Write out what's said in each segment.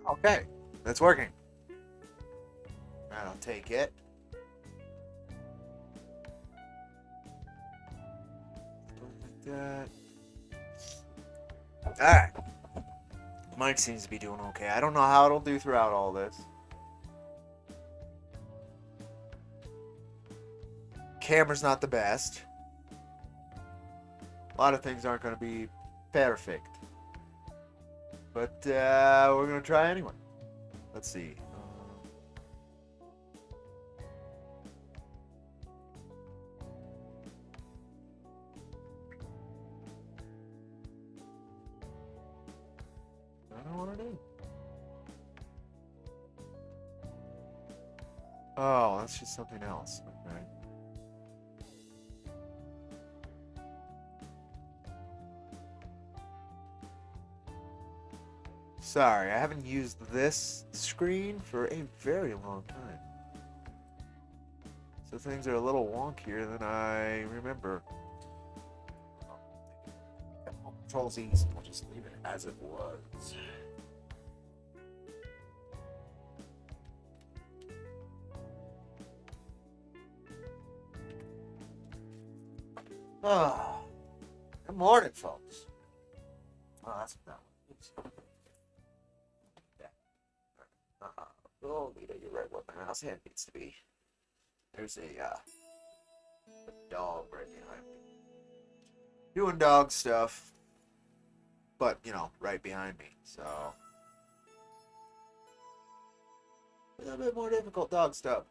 Okay, that's working. Alright, I'll take it. Like that. Alright. Mic seems to be doing okay. I don't know how it'll do throughout all this. Camera's not the best. A lot of things aren't going to be perfect. But we're going to try anyway. Let's see. I don't know what to do. Oh, that's just something else. Okay. Sorry, I haven't used this screen for a very long time. So things are a little wonkier than I remember. Control Z's, we'll just leave it as it was. Oh, good morning, folks. Oh, that's what that one. Oh, Lita, you're right where my mouse hand needs to be. There's a dog right behind me. Doing dog stuff. But, you know, right behind me, so. A little bit more difficult dog stuff.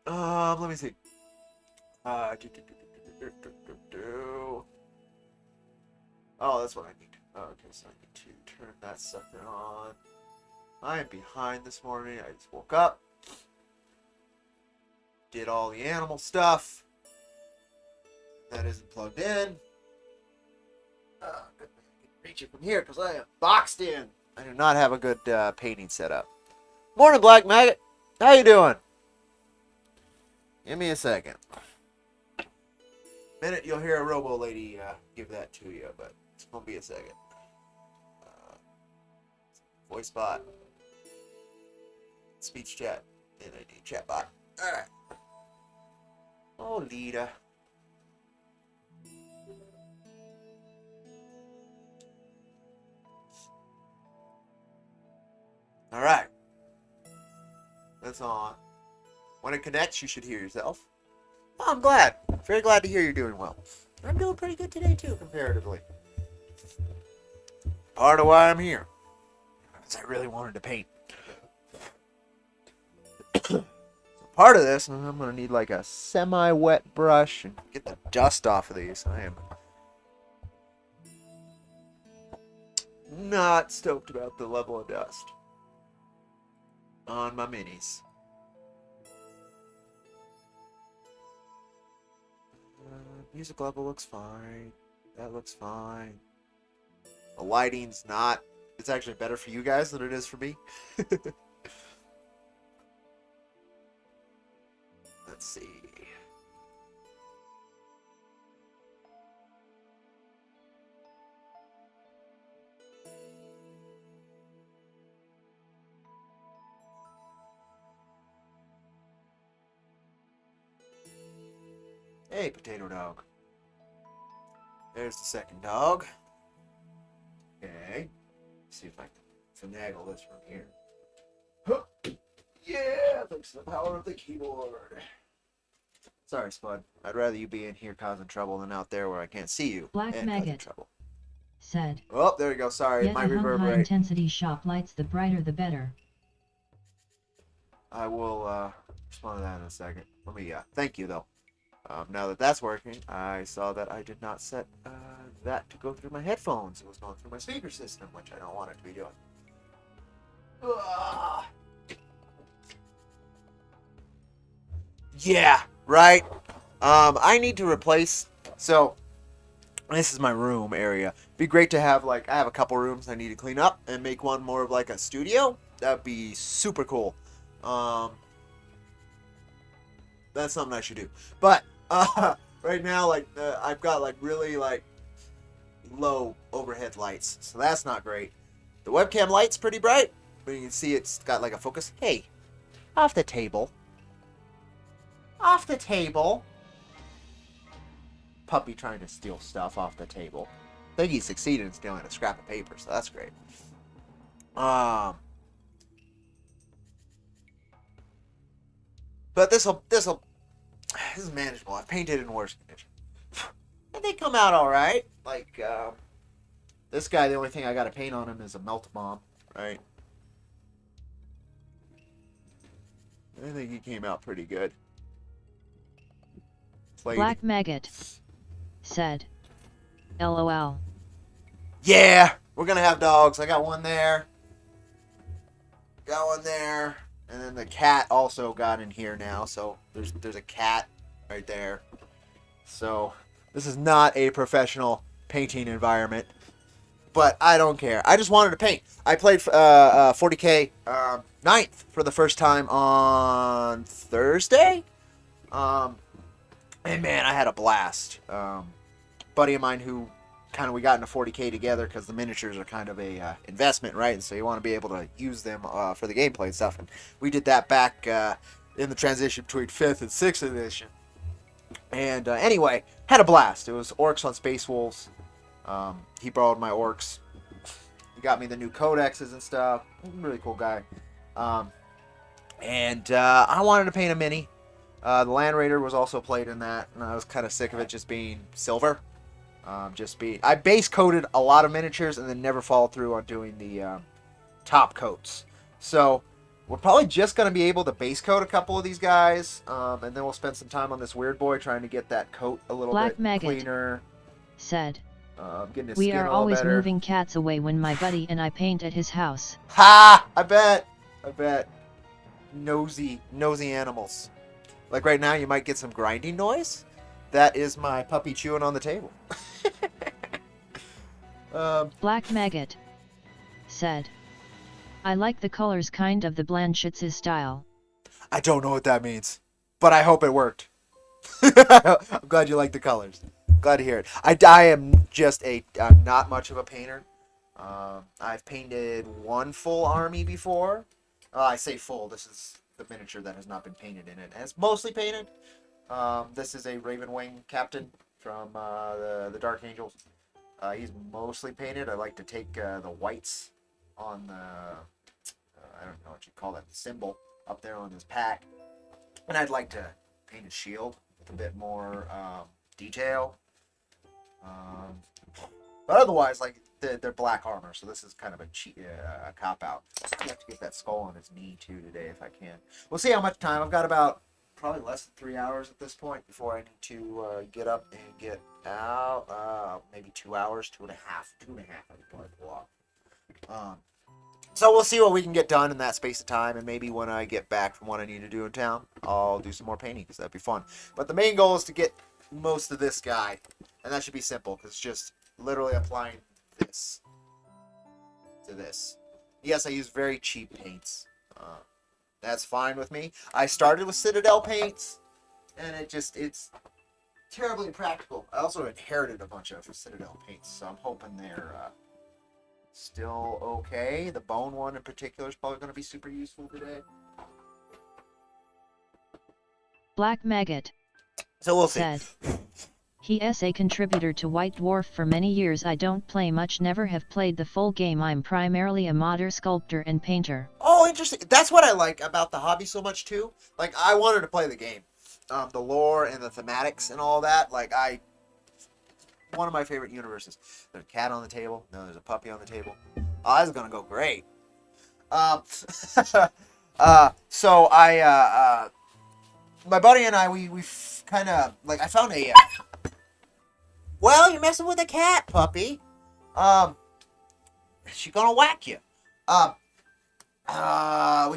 Let me see. Oh, that's what I need. Okay, so I need to turn that sucker on. I am behind this morning. I just woke up. Did all the animal stuff. That isn't plugged in. Good thing I can reach it from here because I am boxed in. I do not have a good painting setup. Morning, Black Maggot. How you doing? Give me a second. Minute you'll hear a robo lady give that to you, but it's gonna be a second. Voice bot, speech chat, and I need chat bot. All right. Oh, Lita. All right. That's on. When it connects, you should hear yourself. Oh, I'm glad. Very glad to hear you're doing well. I'm doing pretty good today, too, comparatively. Part of why I'm here. Because I really wanted to paint. So part of this, I'm going to need like a semi-wet brush and get the dust off of these. I am not stoked about the level of dust on my minis. Music level looks fine. That looks fine. The lighting's not. It's actually better for you guys than it is for me. Let's see. Hey, potato dog. There's the second dog. Okay. Let's see if I can finagle this from here. Huh. Yeah, thanks to the power of the keyboard. Sorry, Spud. I'd rather you be in here causing trouble than out there where I can't see you. Black Maggot said. Oh, there we go. Sorry, it Yet might a high reverberate. intensity shop lights, the brighter the better. I will respond to that in a second. Let me, thank you, though. Now that that's working, I saw that I did not set that to go through my headphones. It was going through my speaker system, which I don't want it to be doing. Ugh. Yeah, right. I need to replace. So, this is my room area. Be great to have, like, I have a couple rooms I need to clean up and make one more of like a studio. That'd be super cool. That's something I should do. But right now, like, I've got like really like low overhead lights, so that's not great. The webcam light's pretty bright, but you can see it's got like a focus. Hey, off the table. Off the table. Puppy trying to steal stuff off the table. I think he succeeded in stealing a scrap of paper, so that's great. But this is manageable. I've painted in worse condition. And they come out alright. Like, this guy, the only thing I gotta paint on him is a melt bomb, right? I think he came out pretty good. Black Maggot said, LOL. Yeah, we're gonna have dogs. I got one there. Got one there. And then the cat also got in here now. So there's a cat right there. So this is not a professional painting environment. But I don't care. I just wanted to paint. I played 40K 9th for the first time on Thursday. And man, I had a blast. Buddy of mine who we got into 40K together because the miniatures are kind of a investment, right? And so you want to be able to use them for the gameplay and stuff. And we did that back in the transition between 5th and 6th edition. And anyway, had a blast. It was Orcs on Space Wolves. He borrowed my Orcs. He got me the new codexes and stuff. Really cool guy. And I wanted to paint a mini. The Land Raider was also played in that, and I was kind of sick of it just being silver. I base coated a lot of miniatures and then never followed through on doing the top coats. So we're probably just going to be able to base coat a couple of these guys, and then we'll spend some time on this weird boy trying to get that coat a little Black bit Maggot cleaner. Said, getting his we skin are a little always better. moving cats away when my buddy and I paint at his house. Ha! I bet. Nosy animals. Like right now, you might get some grinding noise. That is my puppy chewing on the table. Black Maggot said, I like the colors kind of the Blanchett's style. I don't know what that means, but I hope it worked. I'm glad you like the colors. Glad to hear it. I am just I'm not much of a painter. I've painted one full army before. I say full. This is the miniature that has not been painted in it. And it's mostly painted. This is a Raven Wing captain from the Dark Angels. He's mostly painted. I like to take the whites on the, I don't know what you call that, the symbol up there on his pack. And I'd like to paint his shield with a bit more detail. But otherwise, like, they're black armor, so this is kind of a cop-out. I have to get that skull on his knee, too, today, if I can. We'll see how much time. I've got about probably less than 3 hours at this point before I need to get up and get out. Maybe 2 hours, 2.5. 2.5, I could probably pull off. So we'll see what we can get done in that space of time, and maybe when I get back from what I need to do in town, I'll do some more painting, because that'd be fun. But the main goal is to get most of this guy, and that should be simple, because it's just literally applying this to this. Yes, I use very cheap paints. That's fine with me. I started with Citadel paints, and it's terribly impractical. I also inherited a bunch of Citadel paints, so I'm hoping they're still okay. The bone one in particular is probably going to be super useful today. Black Maggot So we'll see. said, he is a contributor to White Dwarf for many years. I don't play much, never have played the full game. I'm primarily a modder, sculptor, and painter. Oh, interesting. That's what I like about the hobby so much, too. Like, I wanted to play the game. The lore and the thematics and all that. Like, one of my favorite universes. There's a cat on the table. No, there's a puppy on the table. Oh, this is going to go great. So my buddy and I, we kind of, like, I found a, well, you're messing with a cat, puppy. She's gonna whack you. We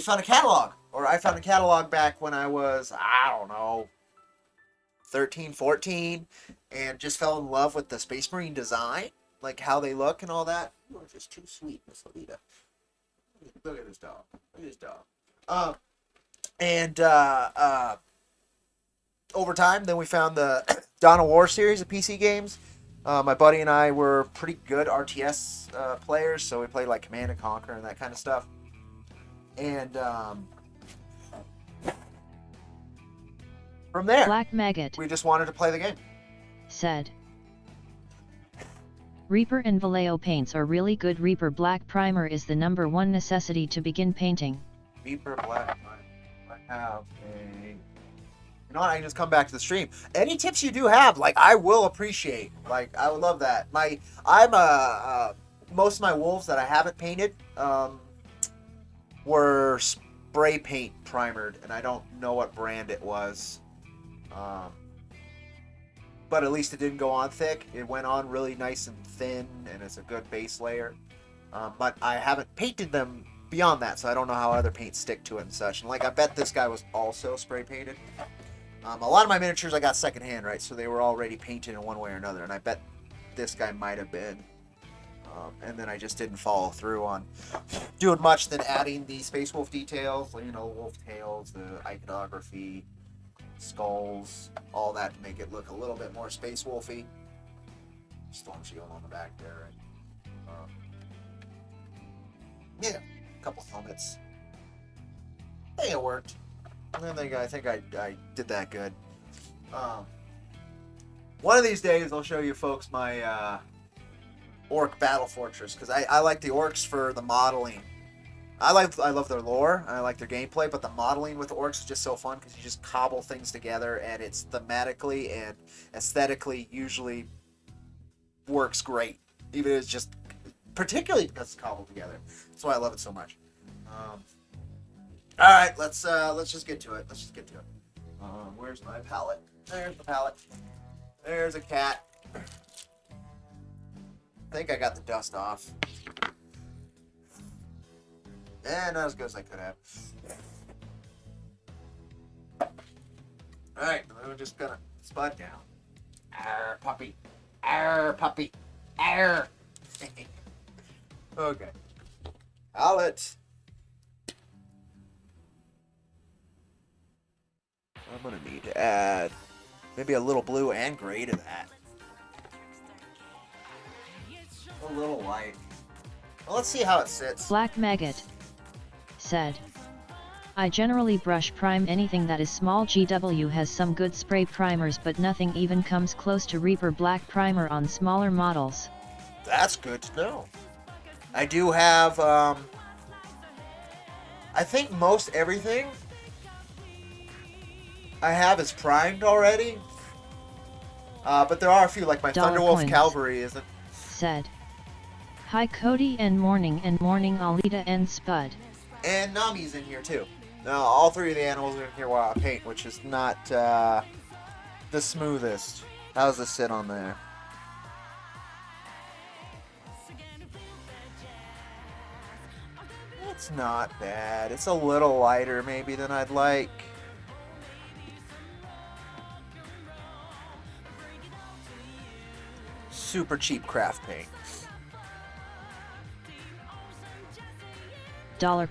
found a catalog, or I found a catalog back when I was, I don't know, 13, 14, and just fell in love with the Space Marine design, like how they look and all that. You are just too sweet, Miss Alita. Look at this dog. Look at this dog. Over time, then we found the Dawn of War series of PC games, My buddy and I were pretty good RTS players, so we played like Command and Conquer and that kind of stuff. And from there, Black Maggot we just wanted to play the game. said, Reaper and Vallejo paints are really good. Reaper Black Primer is the #1 necessity to begin painting. Reaper Black Primer. I have a... You know what? I can just come back to the stream. Any tips you do have, like, I will appreciate. Like, I would love that. Most of my wolves that I haven't painted were spray paint primered, and I don't know what brand it was. But at least it didn't go on thick. It went on really nice and thin, and it's a good base layer. But I haven't painted them beyond that, so I don't know how other paints stick to it and such. And like, I bet this guy was also spray painted. A lot of my miniatures I got secondhand, right? So they were already painted in one way or another, and I bet this guy might have been. And then I just didn't follow through on doing much than adding the Space Wolf details, you know, wolf tails, the iconography, skulls, all that to make it look a little bit more Space Wolfy. Storm shield on the back there. And, yeah, a couple helmets. I think it worked. I think I did that good. One of these days I'll show you folks my orc battle fortress, because I like the orcs for the modeling. I love their lore, and I like their gameplay, but the modeling with the orcs is just so fun because you just cobble things together, and it's thematically and aesthetically usually works great, even if it's just particularly because it's cobbled together. That's why I love it so much. All right, let's just get to it. Where's my palette? There's the palette. There's a cat. I think I got the dust off. And not as good as I could have. Alright, we're just gonna spud down. Arr, puppy. Arr, puppy. Arr. Okay. Palette. I'm gonna need to add maybe a little blue and gray to that. A little light. Well, let's see how it sits. Black Maggot said, I generally brush prime anything that is small. GW has some good spray primers, but nothing even comes close to Reaper Black Primer on smaller models. That's good to know. I do have, I think most everything I have is primed already. But there are a few, like my Thunderwolf Coins Cavalry isn't. Said, hi Cody and morning Alita and Spud. And Nami's in here too. Now, all three of the animals are in here while I paint, which is not the smoothest. How's this sit on there? It's not bad. It's a little lighter maybe than I'd like. Super cheap craft paint.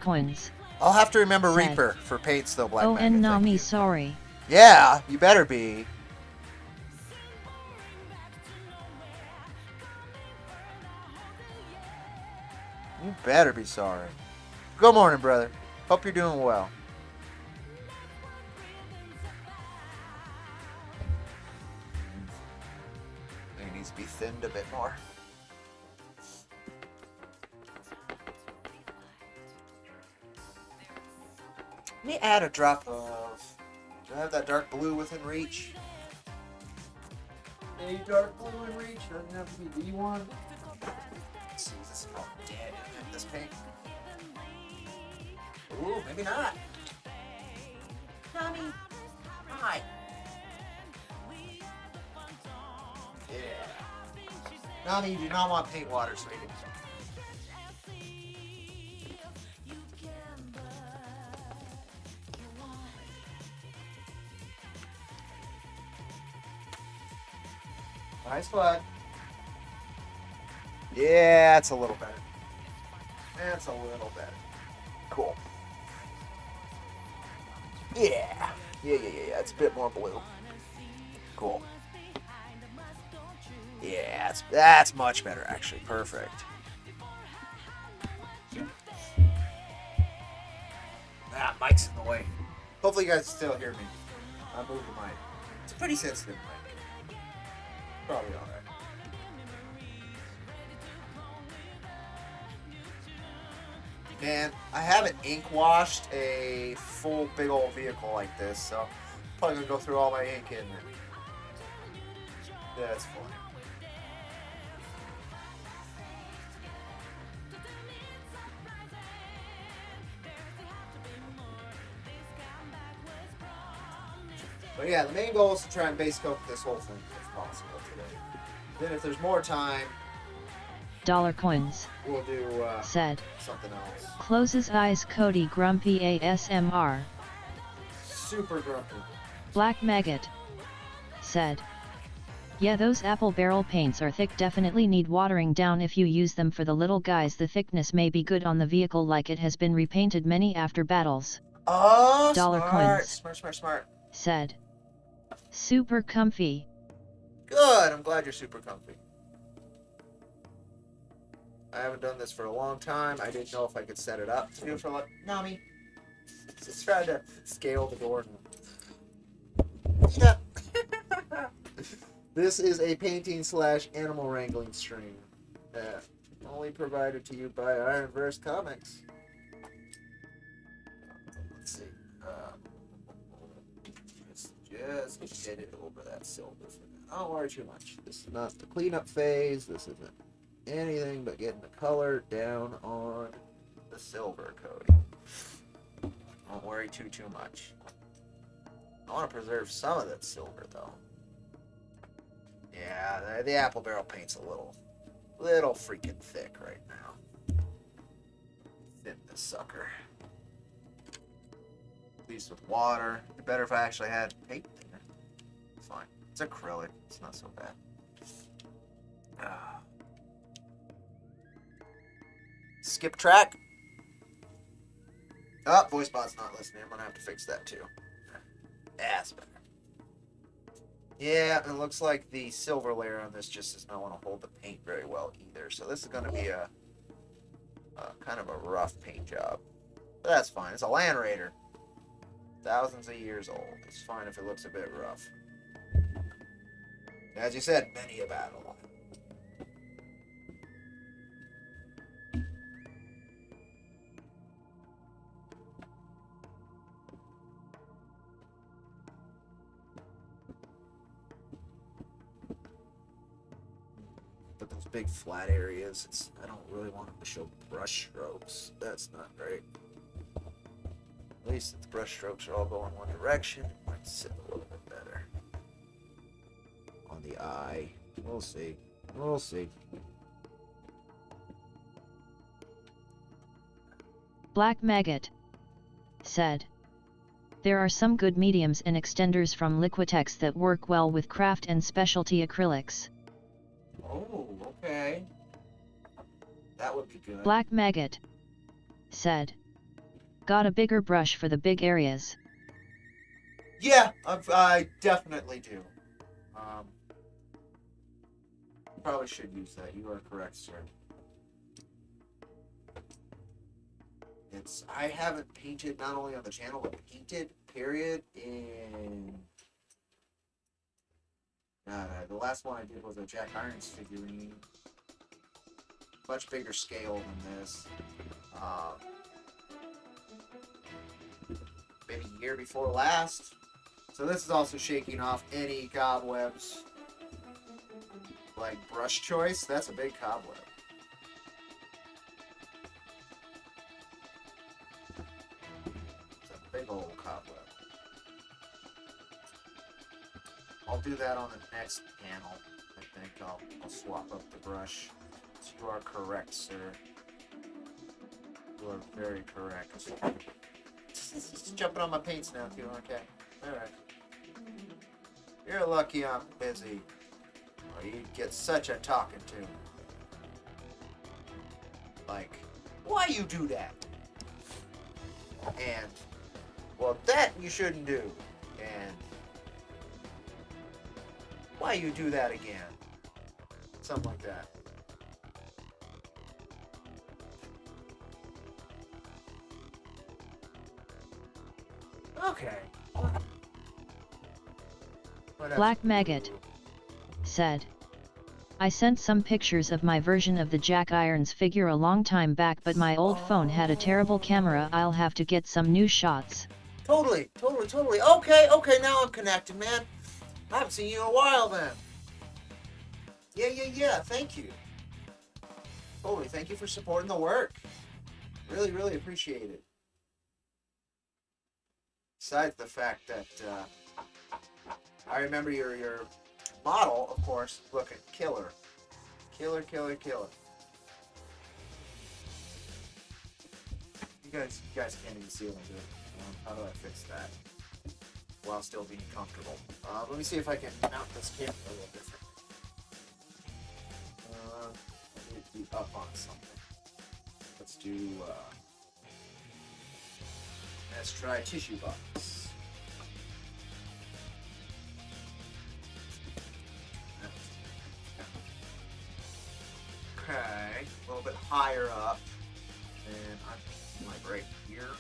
Coins. I'll have to remember Said, Reaper for paints though, Black oh, Maggot, and thank Nami, you. sorry. Yeah, you better be. You better be sorry. Good morning, brother. Hope you're doing well. It needs to be thinned a bit more. Let me add a drop of... Do I have that dark blue within reach? A dark blue in reach? Doesn't have to be D1. Let's see, this is all dead in this paint. Ooh, maybe not. Nami, hi. Yeah. Nami, you do not want paint water, sweetie. Nice bud. Yeah, it's a little better. That's a little better. Cool. Yeah. Yeah. It's a bit more blue. Cool. Yeah, That's much better, actually. Perfect. Ah, mic's in the way. Hopefully you guys still hear me. I moved the mic. It's a pretty sensitive mic. Probably alright. Man, I haven't ink washed a full big old vehicle like this, so I'm probably gonna go through all my ink in it. Yeah, it's fun. But yeah, the main goal is to try and base coat this whole thing if possible today. Then if there's more time, Dollar coins. we'll do Said. something else. Closes eyes Cody grumpy ASMR. Super grumpy. Black Maggot. Said. Yeah, those apple barrel paints are thick, definitely need watering down if you use them. For the little guys, the thickness may be good on the vehicle, like it has been repainted many after battles. Oh, Dollar smart. coins. Smart. Said. Super comfy. Good, I'm glad you're super comfy. I haven't done this for a long time. I didn't know if I could set it up to do it for like Nami. Just trying to scale the door. Yeah. This is a painting / animal wrangling stream. Only provided to you by IronVerse Comics. Let's see. Just get it over that silver for now. Don't worry too much. This is not the cleanup phase. This isn't anything but getting the color down on the silver coating. Don't worry too much. I want to preserve some of that silver though. Yeah, the apple barrel paint's a little freaking thick right now. Thin this sucker. At least with water. It'd be better if I actually had paint there. It's fine. It's acrylic. It's not so bad. Skip track. Oh, VoiceBot's not listening. I'm gonna have to fix that too. That's better. Yeah, it looks like the silver layer on this just does not want to hold the paint very well either. So this is gonna be a kind of a rough paint job. But that's fine. It's a Land Raider. Thousands of years old. It's fine if it looks a bit rough. As you said, many a battle. But those big flat areas, I don't really want them to show brush strokes. That's not great. At least if the brush strokes are all going one direction, it might sit a little bit better. On the eye. We'll see. We'll see. Black Maggot. Said. There are some good mediums and extenders from Liquitex that work well with craft and specialty acrylics. Oh, okay. That would be good. Black Maggot. Said. Got a bigger brush for the big areas. Yeah, I definitely do. Probably should use that. You are correct, sir. I haven't painted not only on the channel, but painted, period, in... the last one I did was a Jack Irons figurine. Much bigger scale than this. Maybe a year before last. So this is also shaking off any cobwebs. Like brush choice, that's a big cobweb. It's a big old cobweb. I'll do that on the next panel. I think I'll swap up the brush. So you are correct, sir. You are very correct. Just jumping on my paints now, too. Okay. Alright. You're lucky I'm busy. Or you'd get such a talking to. Like, why you do that? And, well, that you shouldn't do. And, why you do that again? Something like that. Okay. Black Maggot said, I sent some pictures of my version of the Jack Irons figure a long time back, but my old phone had a terrible camera. I'll have to get some new shots. Totally. Okay, now I'm connected, man. I haven't seen you in a while then. Yeah, thank you. Totally, thank you for supporting the work. Really appreciate it. Besides the fact that I remember your model, of course, looking killer. Killer. You guys can't even see what I'm doing. How do I fix that while still being comfortable? Let me see if I can mount this camera a little different. I need to be up on something. Let's do, let's try tissue box. Okay, a little bit higher up, and I'm like right here.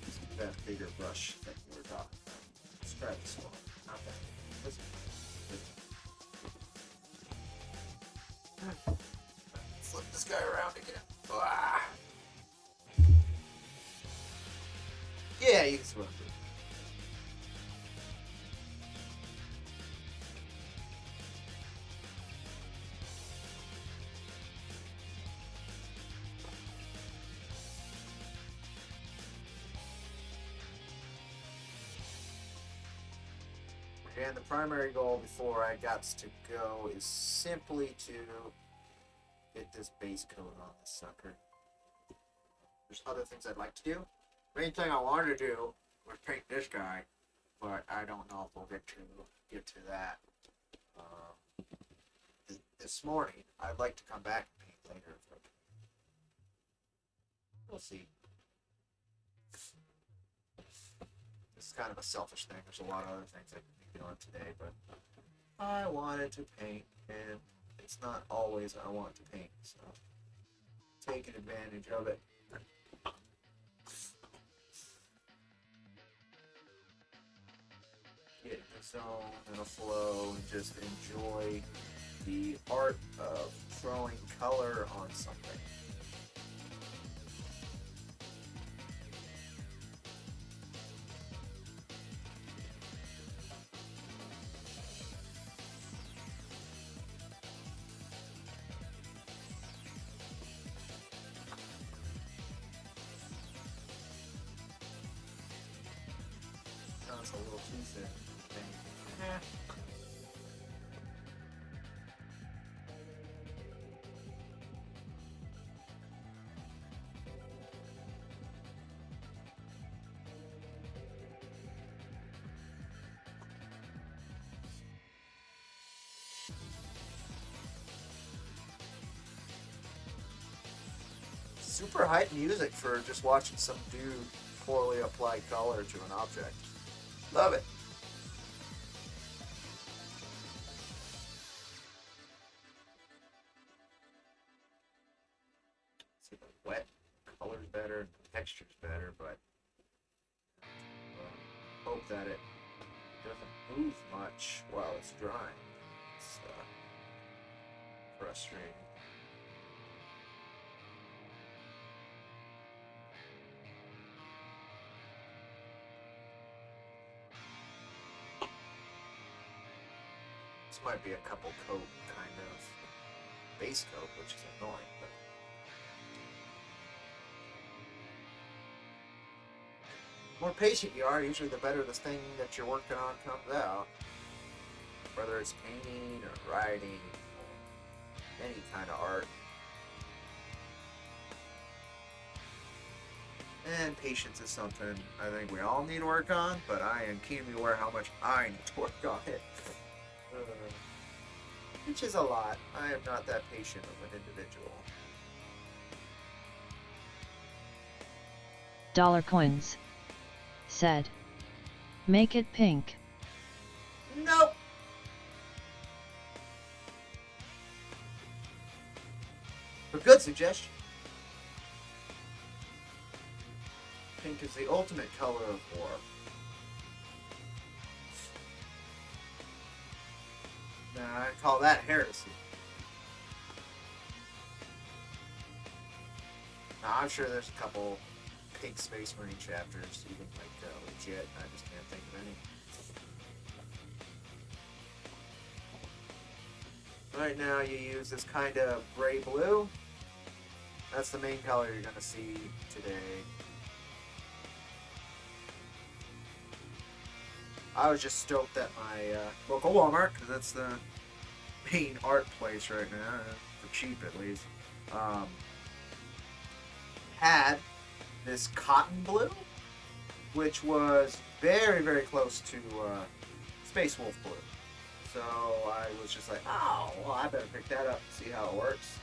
Let's do that bigger brush that you were talking about. Let's try this one. Not that. This one. Flip this guy around again. Ah. Yeah, you can see what I'm doing. And the primary goal before I got to go is simply to get this base coat on this sucker. There's other things I'd like to do. Main thing I wanted to do was paint this guy, but I don't know if we'll get to that this morning. I'd like to come back and paint later. But we'll see. This is kind of a selfish thing. There's a lot of other things I could be doing today, but I wanted to paint, and it's not always I want to paint, so taking advantage of it. Get in the zone and a flow and just enjoy the art of throwing color on something. That's a little too thin. Super hype music for just watching some dude poorly apply color to an object. Love it. See, the wet color's better, the texture's better, but hope that it doesn't move much while it's drying. It's frustrating. This might be a couple coat kind of base coat, which is annoying, but the more patient you are, usually the better this thing that you're working on comes out. Whether it's painting or writing or any kind of art. And patience is something I think we all need to work on, but I am keenly aware how much I need to work on it. Which is a lot. I am not that patient of an individual. Dollar Coins said, Make it pink. Nope. A good suggestion. Pink is the ultimate color of war. Nah, I call that heresy. Now, I'm sure there's a couple pink Space Marine chapters, even like legit. I just can't think of any. Right now, you use this kind of gray blue. That's the main color you're going to see today. I was just stoked at my local Walmart, because that's the main art place right now, for cheap at least. Had this cotton blue, which was very, very close to Space Wolf blue. So I was just like, oh, well, I better pick that up and see how it works.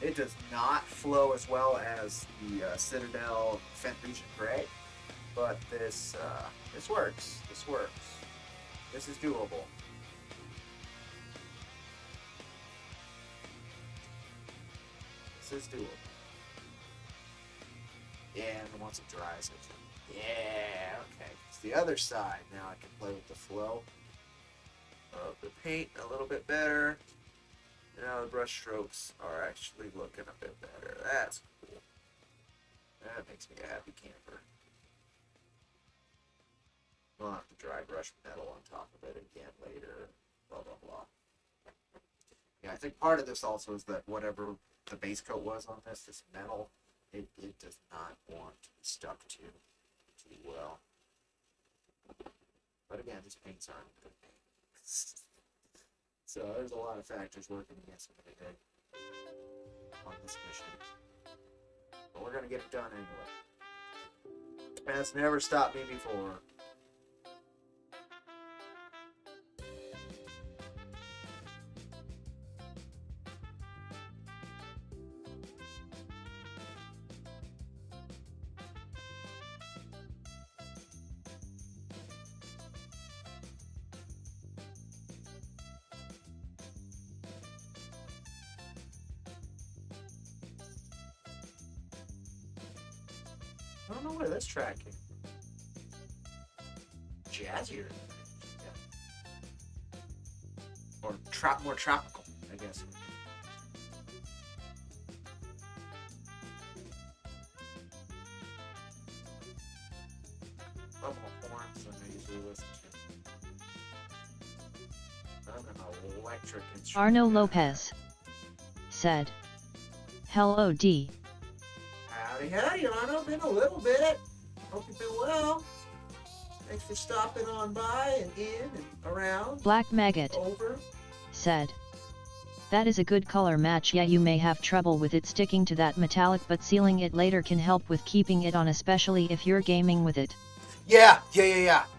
It does not flow as well as the Citadel Fent Regent Gray, but this works. This works. This is doable. This is doable. Yeah, and once it dries it. Yeah, okay. It's the other side. Now I can play with the flow of the paint a little bit better. Now the brush strokes are actually looking a bit better. That's cool. That makes me a happy camper. We'll have to dry brush metal on top of it again later. Blah, blah, blah. Yeah, I think part of this also is that whatever the base coat was on this metal, it does not want to be stuck to too well. But again, these paints aren't good paint. So there's a lot of factors working against me today on this mission. But we're going to get it done anyway. That's never stopped me before. I don't know where this track came from. Jazzier. Yeah. Or more tropical, I guess. Couple of horns I usually listen to. I'm an electric instrument. Arno Lopez said, "Hello D. Howdy, Arno. Been a little bit. Hope you've been well. Thanks for stopping on by and in and around. Black Maggot Over. said, "That is a good color match. Yeah, you may have trouble with it sticking to that metallic, but sealing it later can help with keeping it on, especially if you're gaming with it." Yeah.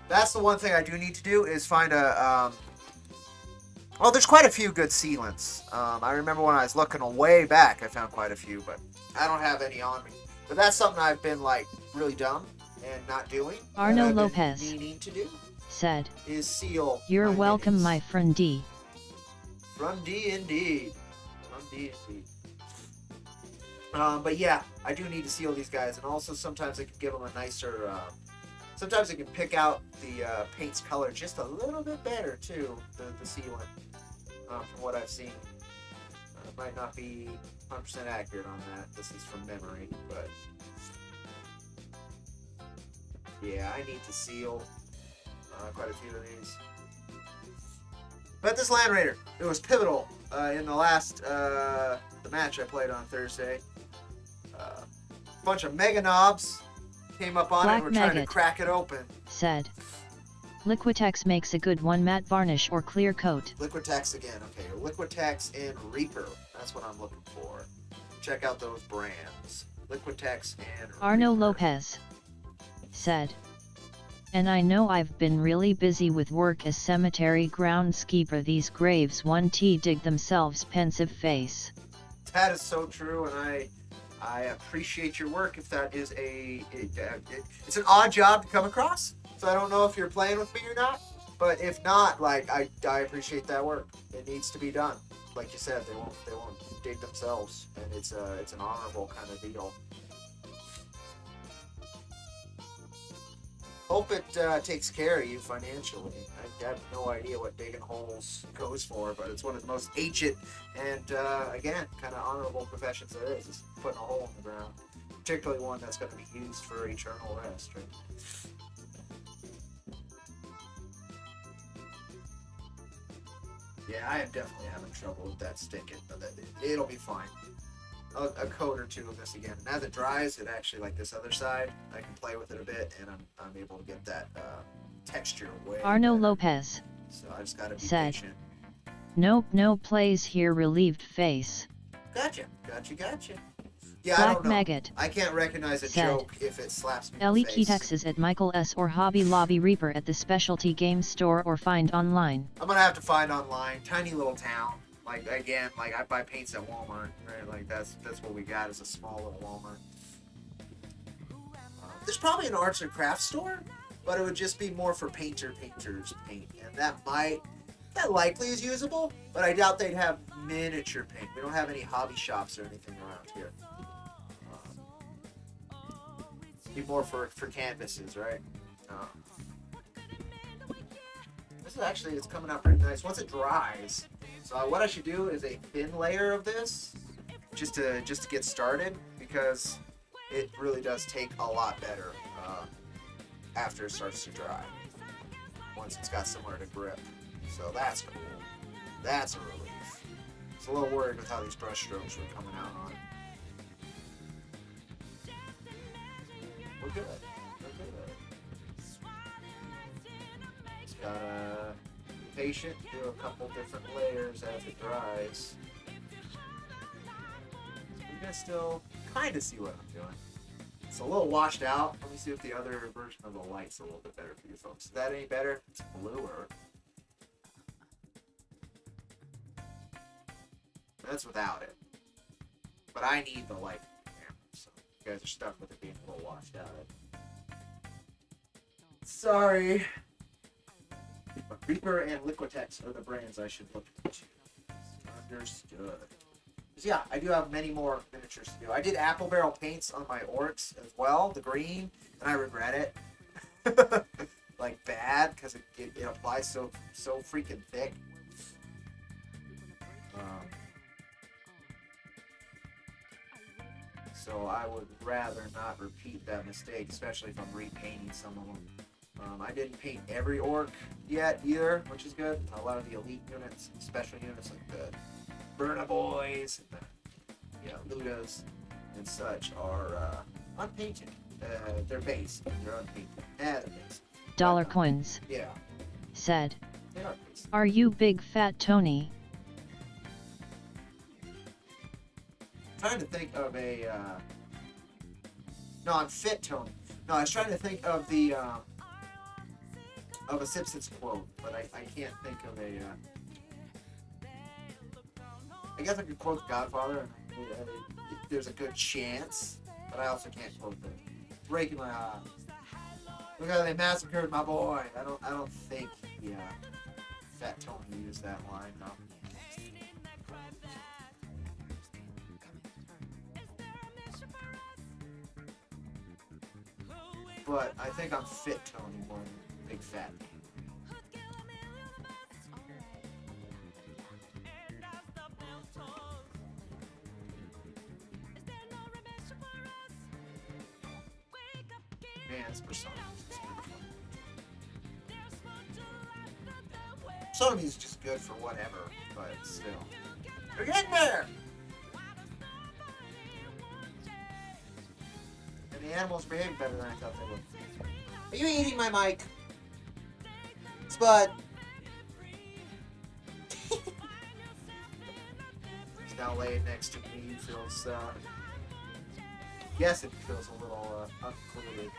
That's the one thing I do need to do is find a, well, there's quite a few good sealants. I remember when I was looking way back, I found quite a few, but I don't have any on me. But that's something I've been, like, really dumb and not doing. Arno I've been Lopez meaning to do said, is seal. "You're my welcome, minis. my friend D." From D indeed. But yeah, I do need to seal these guys, and also sometimes I can give them a nicer. Sometimes I can pick out the paint's color just a little bit better too. The sealant, from what I've seen, it might not be 100% accurate on that. This is from memory, but yeah, I need to seal quite a few of these. But this Land Raider, it was pivotal in the last the match I played on Thursday. A bunch of mega knobs came up on it. We're trying to crack it open. Said, "Liquitex makes a good one, matte varnish or clear coat." Liquitex again. Okay, Liquitex and Reaper. That's what I'm looking for. Check out those brands. Liquitex and Arno Reaper. Lopez said, "And I know I've been really busy with work as cemetery groundskeeper. These graves 1T dig themselves, pensive face." That is so true, and I appreciate your work. If that is it's an odd job to come across. So I don't know if you're playing with me or not. But if not, like I appreciate that work. It needs to be done. Like you said, they won't date themselves, and it's an honorable kind of deal. Hope it takes care of you financially. I have no idea what digging holes goes for, but it's one of the most ancient and again kind of honorable professions there is putting a hole in the ground, particularly one that's going to be used for eternal rest. Right? Yeah, I am definitely having trouble with that sticking, but it'll be fine. A coat or two of this again, and as it dries, it actually, like this other side, I can play with it a bit, and I'm able to get that texture away. Arno better. Lopez So I just gotta be said, patient. Nope, no plays here. Relieved face. Gotcha. Yeah, I Black don't know. Maggot I can't recognize a said, joke if it slaps me in Ellie the face. Keytexes at Michael S. or Hobby Lobby Reaper at the specialty game store or find online. I'm gonna have to find online. Tiny little town. Like again, like I buy paints at Walmart, right? Like that's what we got is a small little Walmart. There's probably an arts and crafts store, but it would just be more for painters paint, and that likely is usable, but I doubt they'd have miniature paint. We don't have any hobby shops or anything around here. Be more for canvases, right? This is actually, it's coming out pretty nice once it dries. So what I should do is a thin layer of this, just to get started, because it really does take a lot better after it starts to dry. Once it's got somewhere to grip, so that's cool. That's a relief. I was a little worried with how these brush strokes were coming out on. We're good. Just gotta be patient, do a couple different layers as it dries. You guys still kind of see what I'm doing. It's a little washed out. Let me see if the other version of the light's a little bit better for you folks. Is that any better? It's bluer. That's without it. But I need the light. So you guys are stuck with it being a little washed out. Sorry. But Reaper and Liquitex are the brands I should look into. Understood. So yeah, I do have many more miniatures to do. I did apple barrel paints on my orcs as well, the green, and I regret it. Like bad, because it applies so freaking thick. So I would rather not repeat that mistake, especially if I'm repainting some of them. I didn't paint every orc yet either, which is good. A lot of the elite units, special units like the Burna Boys, and the Ludas, and such are unpainted. They're base. They're unpainted. They're base. Dollar Coins Yeah. said, They are base. Are you big fat Tony? Trying to think of a no, I'm fit Tony. No, I was trying to think of the of a Simpsons quote, but I can't think of a I guess I could quote The Godfather, and there's a good chance, but I also can't quote the breaking my heart. Look how they massacred my boy. I don't think Fat Tony used that line, no. But I think I'm fit Tony more than big fat. Man, this persona is just beautiful. Some of these are just good for whatever, but still. We're getting there! And the animals behave better than I thought they would. Are you eating my mic? Spud! He's now laying next to me. He feels, yes, it feels a little, uncluded.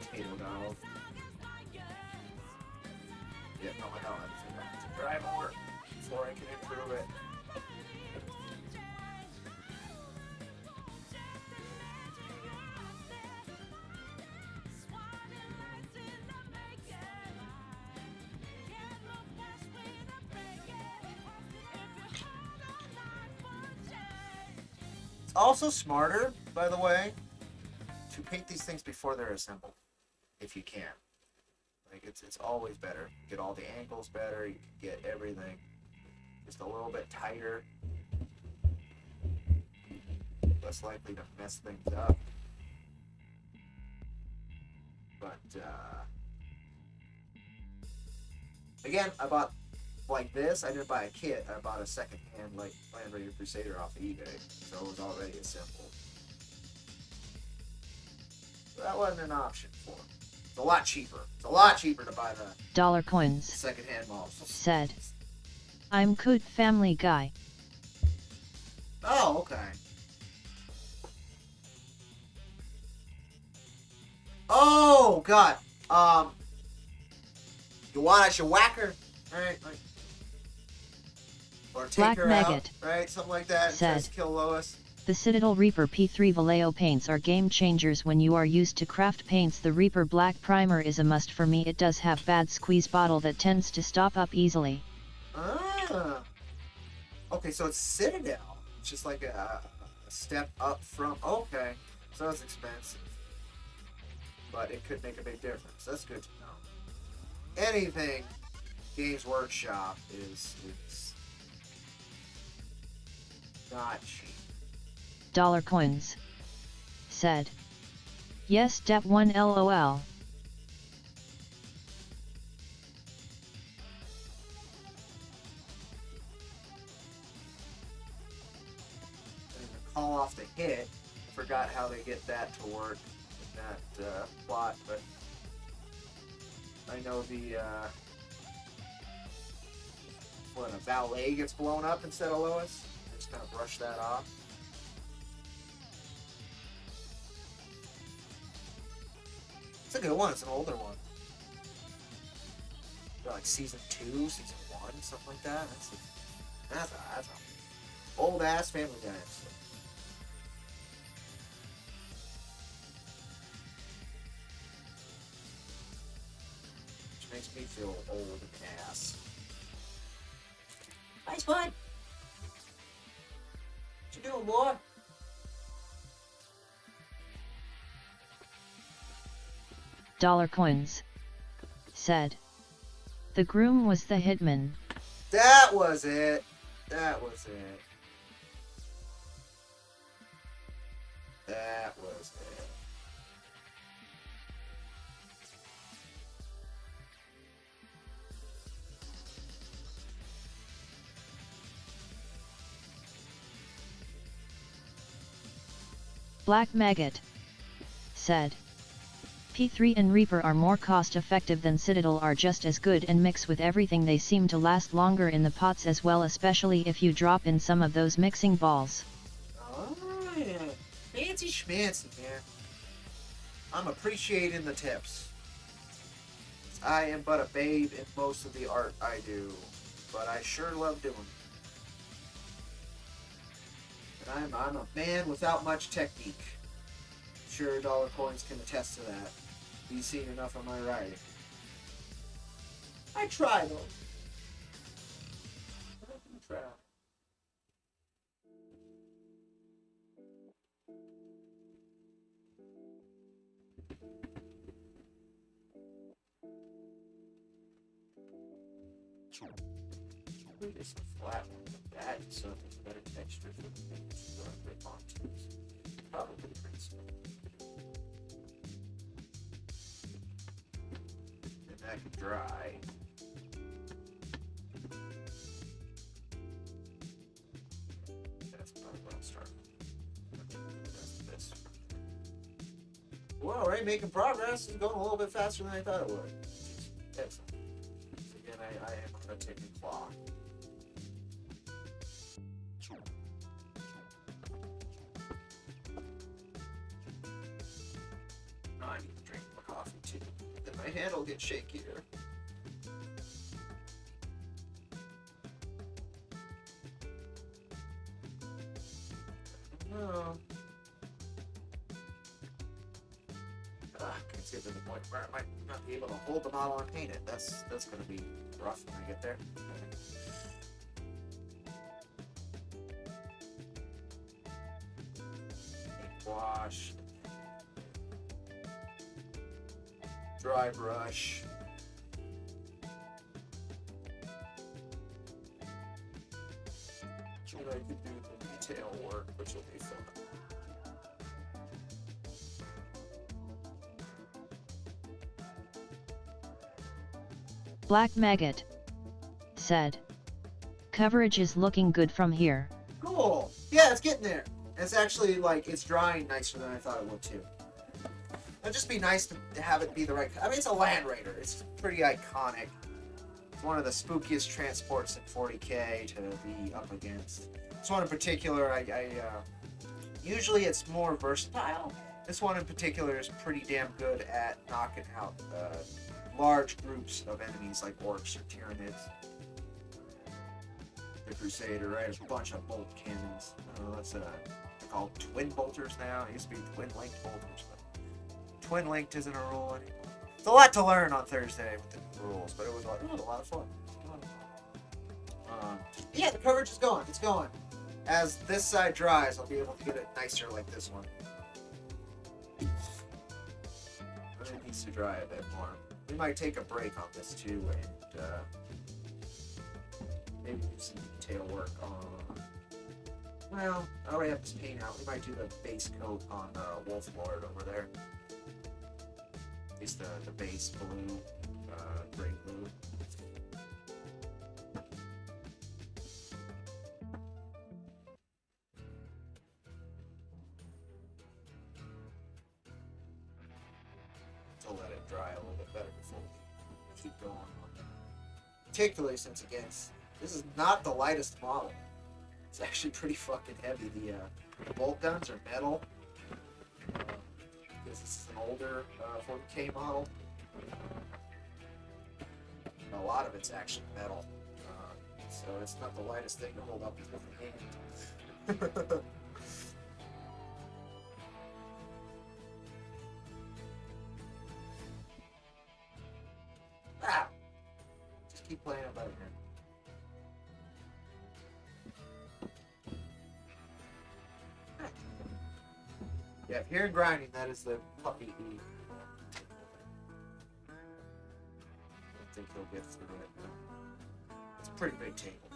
Potato dog. Yeah, no, I don't have to dry more before I can improve it. also smarter, by the way, to paint these things before they're assembled, if you can. Like it's always better. Get all the angles better. You can get everything just a little bit tighter. Less likely to mess things up. But again, I bought like this. I didn't buy a kit. I bought a second-hand like Land Raider Crusader off of eBay, so it was already assembled. So that wasn't an option for me. It's a lot cheaper. It's a lot cheaper to buy the Dollar Coins second-hand models. said, I'm good family guy. Oh, okay. Oh, God. You want I should whack her, right? Like, or take Black her Maggot out, right? Something like that. said, Tries to kill Lois. The Citadel Reaper P3 Vallejo paints are game changers when you are used to craft paints. The Reaper Black Primer is a must for me. It does have bad squeeze bottle that tends to stop up easily. Ah. Okay, so it's Citadel. It's just like a step up from... Okay, so it's expensive. But it could make a big difference. That's good to know. Anything Games Workshop is not cheap. Dollar Coins said, yes, step 1 LOL. Call off the hit. Forgot how they get that to work in that plot, but I know the when a valet gets blown up instead of Lois, just kind of brush that off. It's a good one. It's an older one. Like season 2, season 1, something like that. That's a old ass Family Guy episode. Which makes me feel old and ass. Nice bud. What you doing, boy? Dollar Coins said, the groom was the hitman. That was it. That was it. That was it. Black Maggot said, P3 and Reaper are more cost-effective than Citadel, are just as good and mix with everything. They seem to last longer in the pots as well, especially if you drop in some of those mixing balls. Oh, yeah. Fancy schmancy, man. I'm appreciating the tips. I am but a babe in most of the art I do, but I sure love doing it. And I'm a man without much technique. Sure, Dollar Coins can attest to that. He's seen enough of my writing. I try, though. I try. It's a flat one like that, so it's better texture for the things to rip onto. Probably pretty smooth. And that can dry. That's probably what I'll start with. This. Well, right, making progress. It's going a little bit faster than I thought it would. Excellent. Again, I am on a ticking clock. I need to drink more coffee too. Then my hand will get shakier. No. It's getting to the point where I might not be able to hold the model and paint it. That's going to be rough when I get there. wash, dry brush. So that I can do the detail work, which will be fun. Black Maggot said, coverage is looking good from here. Cool. Yeah, it's getting there. It's actually like it's drying nicer than I thought it would too. It'd just be nice to have it be the right. I mean, it's a Land Raider. It's pretty iconic. It's one of the spookiest transports in 40K to be up against. This one in particular, usually it's more versatile. This one in particular is pretty damn good at knocking out large groups of enemies like orcs or tyranids. The Crusader, right? There's a bunch of bolt cannons. That's called twin bolters now. It used to be twin linked bolters, but twin linked isn't a rule anymore. It's a lot to learn on Thursday with the rules, but it was a lot of fun. Yeah, the coverage is going. It's going. As this side dries, I'll be able to get it nicer like this one. But it needs to dry a bit more. We might take a break on this too, and maybe do some detail work on. Well, I already have this paint out. We might do the base coat on Wolf Lord over there. At least the base blue, gray blue. To let it dry a little bit better before we keep going on it. Particularly since, again, this is not the lightest model. It's actually pretty fucking heavy. The bolt guns are metal. Because this is an older 40K model. And a lot of it's actually metal. So it's not the lightest thing to hold up with your hand. Ah! Just keep playing it by hand. Yeah, if you're grinding, that is the puppy E. I don't think he'll get through it. But it's a pretty big table.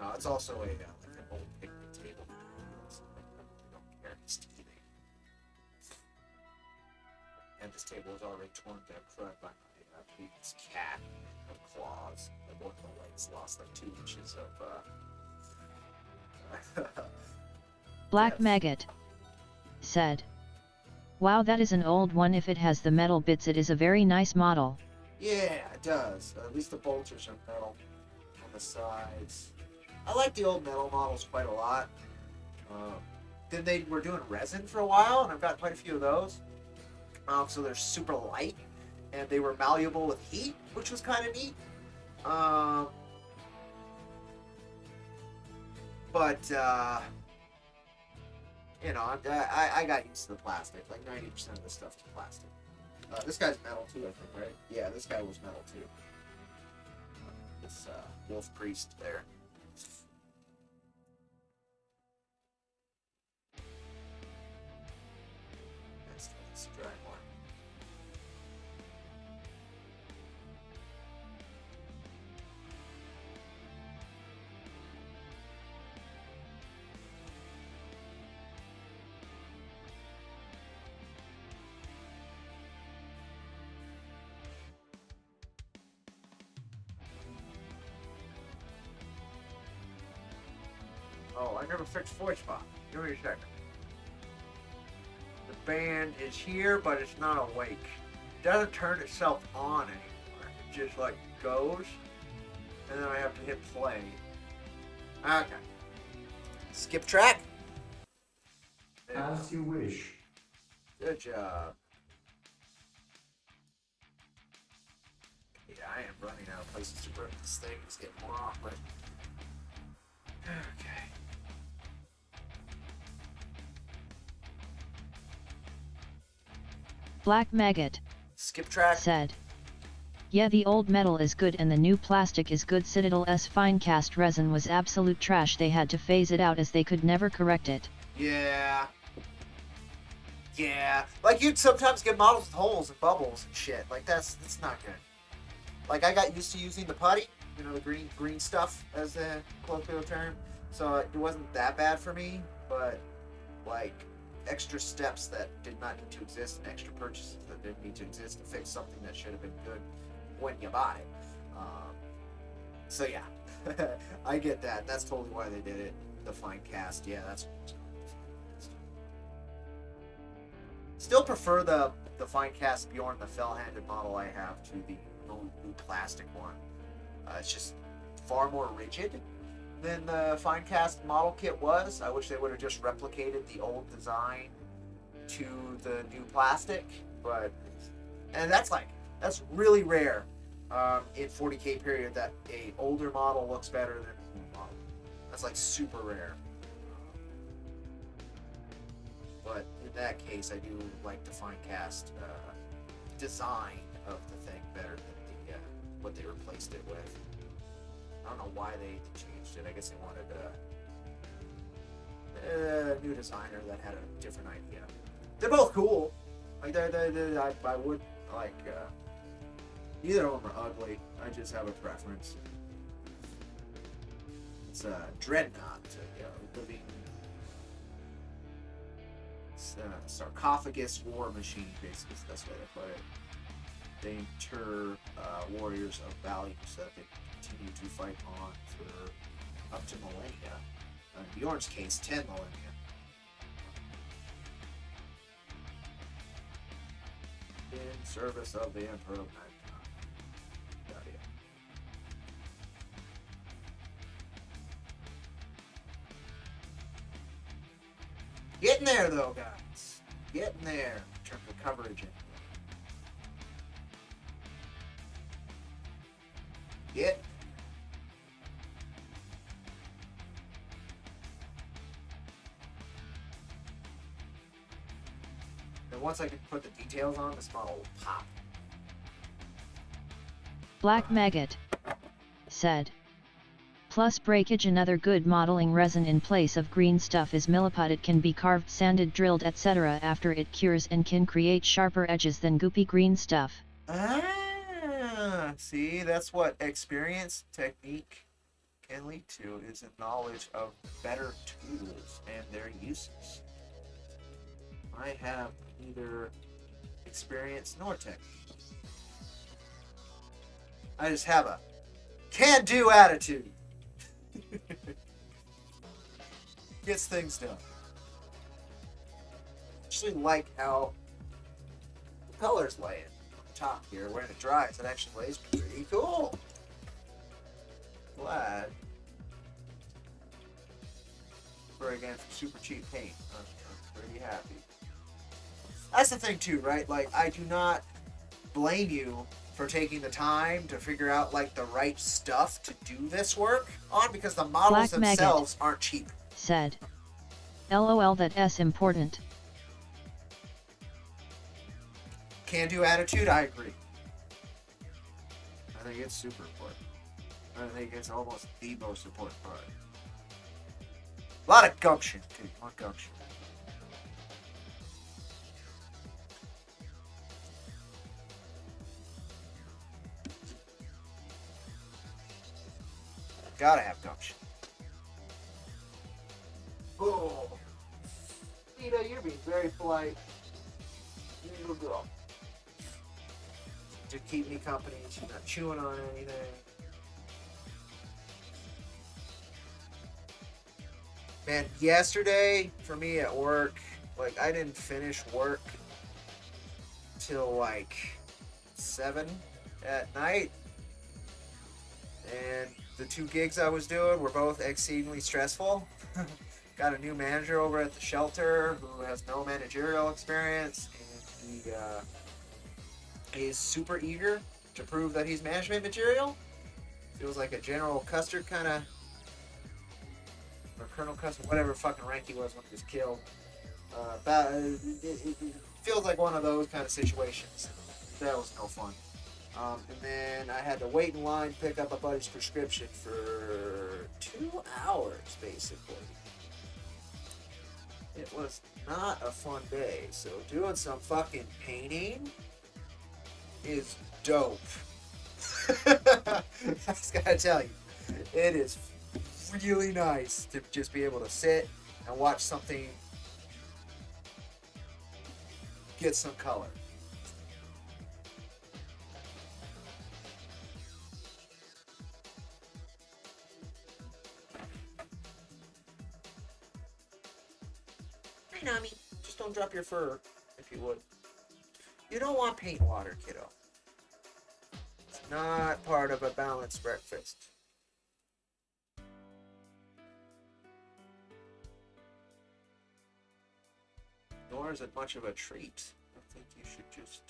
No, it's also a like an old picnic table. So I don't care. It's teething. And this table is already torn to crud by my previous cat of claws. Like one of the legs lost like 2 inches of Black yes. Maggot said, wow, that is an old one. If it has the metal bits, it is a very nice model. Yeah, it does. At least the bolters are metal on the sides. I like the old metal models quite a lot. Then they were doing resin for a while, and I've got quite a few of those. So they're super light, and they were malleable with heat, which was kind of neat. But you know, I got used to the plastic. Like 90% of the stuff is plastic. This guy's metal too, I think, right? Yeah, this guy was metal too. This wolf priest there. Let's dry more. Oh, I never fixed voice box. Give me a second. The band is here, but it's not awake. It doesn't turn itself on anymore. It just like goes, and then I have to hit play. Okay. Skip track. As you wish. Good job. Yeah, I am running out of places to rip this thing. It's getting more awkward. Okay. Black Maggot Skip track. said, Yeah, the old metal is good and the new plastic is good. Citadel's fine cast resin was absolute trash. They had to phase it out as they could never correct it. Yeah. Yeah. Like, you'd sometimes get models with holes and bubbles and shit. Like, that's not good. Like, I got used to using the putty, you know, the green stuff as the colloquial term. So it wasn't that bad for me, but, like, extra steps that did not need to exist and extra purchases that didn't need to exist to fix something that should have been good when you bought it. So yeah, I get that. That's totally why they did it. The fine cast, yeah, that's. Still prefer the fine cast Bjorn, the fell-handed model I have, to the new plastic one. It's just far more rigid than the fine cast model kit was. I wish they would have just replicated the old design to the new plastic, and that's really rare in 40K period that a older model looks better than a new model. That's like super rare. But in that case, I do like the fine cast design of the thing better than what they replaced it with. I don't know why they changed it. I guess they wanted a new designer that had a different idea. They're both cool. Like I would like. Neither of them are ugly. I just have a preference. It's a dreadnought, living sarcophagus war machine. Basically, is the best way to put it. They inter warriors of value so that they continue to fight on for up to millennia. In Bjorn's case, 10 millennia. In service of the Emperor of Mankind. Getting there, though, guys. Getting there in terms of coverage. Get. And once I can put the details on, this model will pop. Black Maggot said. Plus breakage. Another good modeling resin in place of green stuff is milliput. It can be carved, sanded, drilled, etc. after it cures and can create sharper edges than goopy green stuff. Ah, see, that's what experience, technique can lead to, is a knowledge of better tools and their uses. I have neither experience nor technique. I just have a can-do attitude. Gets things done. Actually like how the colors lay in on the top here. When it dries, it actually lays pretty cool. Glad. For again, super cheap paint. I'm pretty happy. That's the thing too, right? Like, I do not blame you for taking the time to figure out like the right stuff to do this work on, because the models Black themselves Maggot aren't cheap. Said. LOL, that's important. Can-do attitude, I agree. I think it's super important. I think it's almost the most important part. A lot of gumption, too. A lot of gumption. Gotta have gumption. Oh, Nita, you're being very polite. You little girl. To keep me company, she's not chewing on anything. Man, yesterday for me at work, like I didn't finish work till like 7 at night, and the 2 gigs I was doing were both exceedingly stressful. Got a new manager over at the shelter who has no managerial experience, and he is super eager to prove that he's management material. Feels like a General Custer kind of, or Colonel Custer, whatever fucking rank he was when he was killed. It feels like one of those kind of situations. That was no fun. And then I had to wait in line, pick up a buddy's prescription for 2 hours, basically. It was not a fun day, so doing some fucking painting is dope. I just gotta tell you, it is really nice to just be able to sit and watch something get some color. Hey, Nami, just don't drop your fur, if you would. You don't want paint water, kiddo. It's not part of a balanced breakfast. Nor is it much of a treat. I think you should just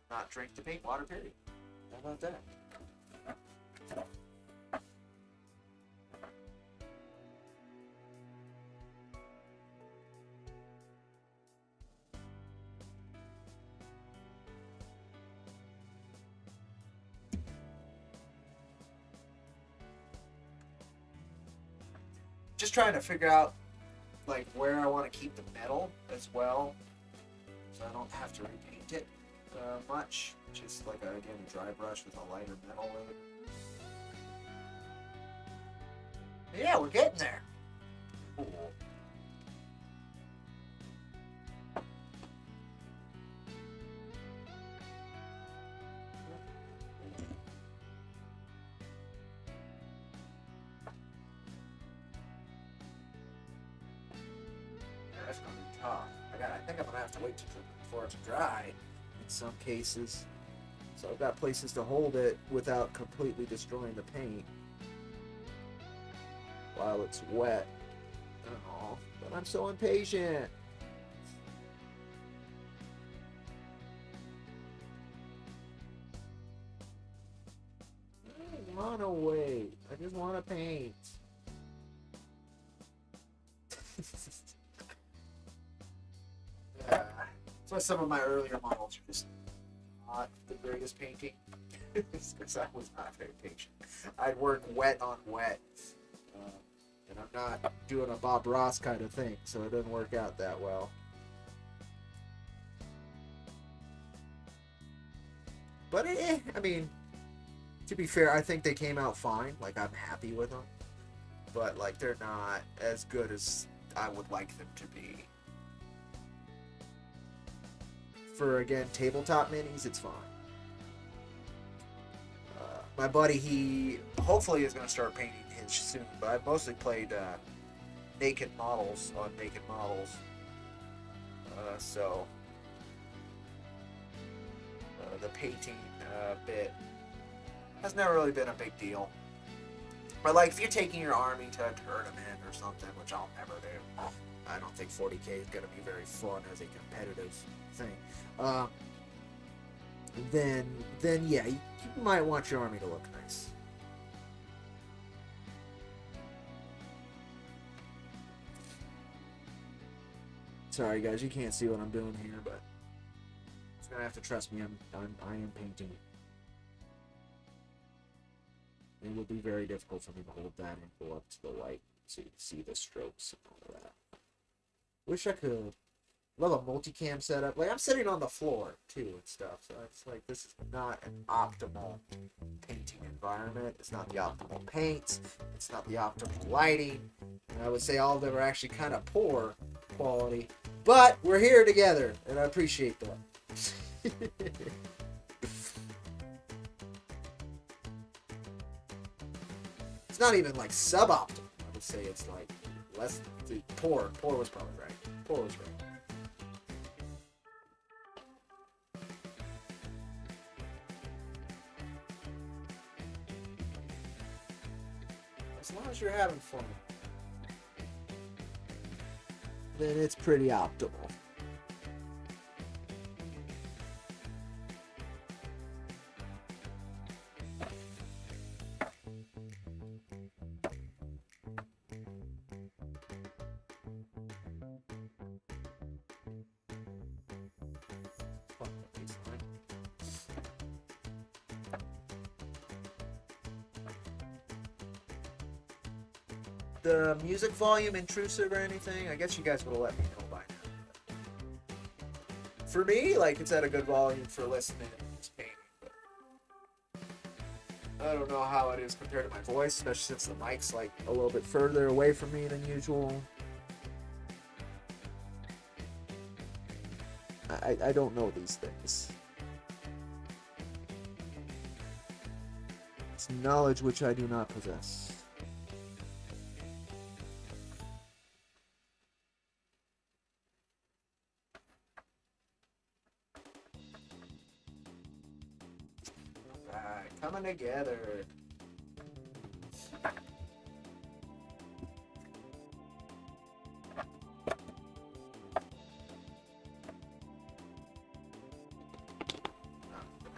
not drink the paint water, period. How about that? Just trying to figure out like where I want to keep the metal as well, so I don't have to repaint it much. Just like again a dry brush with a lighter metal in it. Yeah, we're getting there. Cool. That's gonna be tough. I think I'm gonna have to wait for it to dry in some cases. So I've got places to hold it without completely destroying the paint while it's wet. Oh, but I'm so impatient. I don't wanna wait. I just wanna paint. That's why some of my earlier models are just not the greatest painting. Because I was not very patient. I'd work wet on wet. And I'm not doing a Bob Ross kind of thing, so it doesn't work out that well. But I mean, to be fair, I think they came out fine. Like, I'm happy with them. But, like, they're not as good as I would like them to be. For, again, tabletop minis, it's fine. My buddy, he hopefully is going to start painting his soon, but I've mostly played naked models on naked models. So the painting bit has never really been a big deal. But like if you're taking your army to a tournament or something, which I'll never do, I don't think 40K is going to be very fun as a competitive thing. Then yeah, you might want your army to look nice. Sorry guys, you can't see what I'm doing here, but you're gonna have to trust me. I am painting. It will be very difficult for me to hold that and go up to the light so you can see the strokes and all of that. Wish I could. Love a multicam setup. Like I'm sitting on the floor too and stuff, so it's like this is not an optimal painting environment. It's not the optimal paints. It's not the optimal lighting. And I would say all of them are actually kind of poor quality. But we're here together, and I appreciate that. It's not even like suboptimal. I would say it's like less poor. Poor was probably right. Poor was right. As long as you're having fun, then it's pretty optimal. the music volume intrusive or anything? I guess you guys would have let me know by now. For me, like, it's at a good volume for listening and just painting. But I don't know how it is compared to my voice, especially since the mic's like a little bit further away from me than usual. I don't know these things. It's knowledge which I do not possess. Alright, coming together.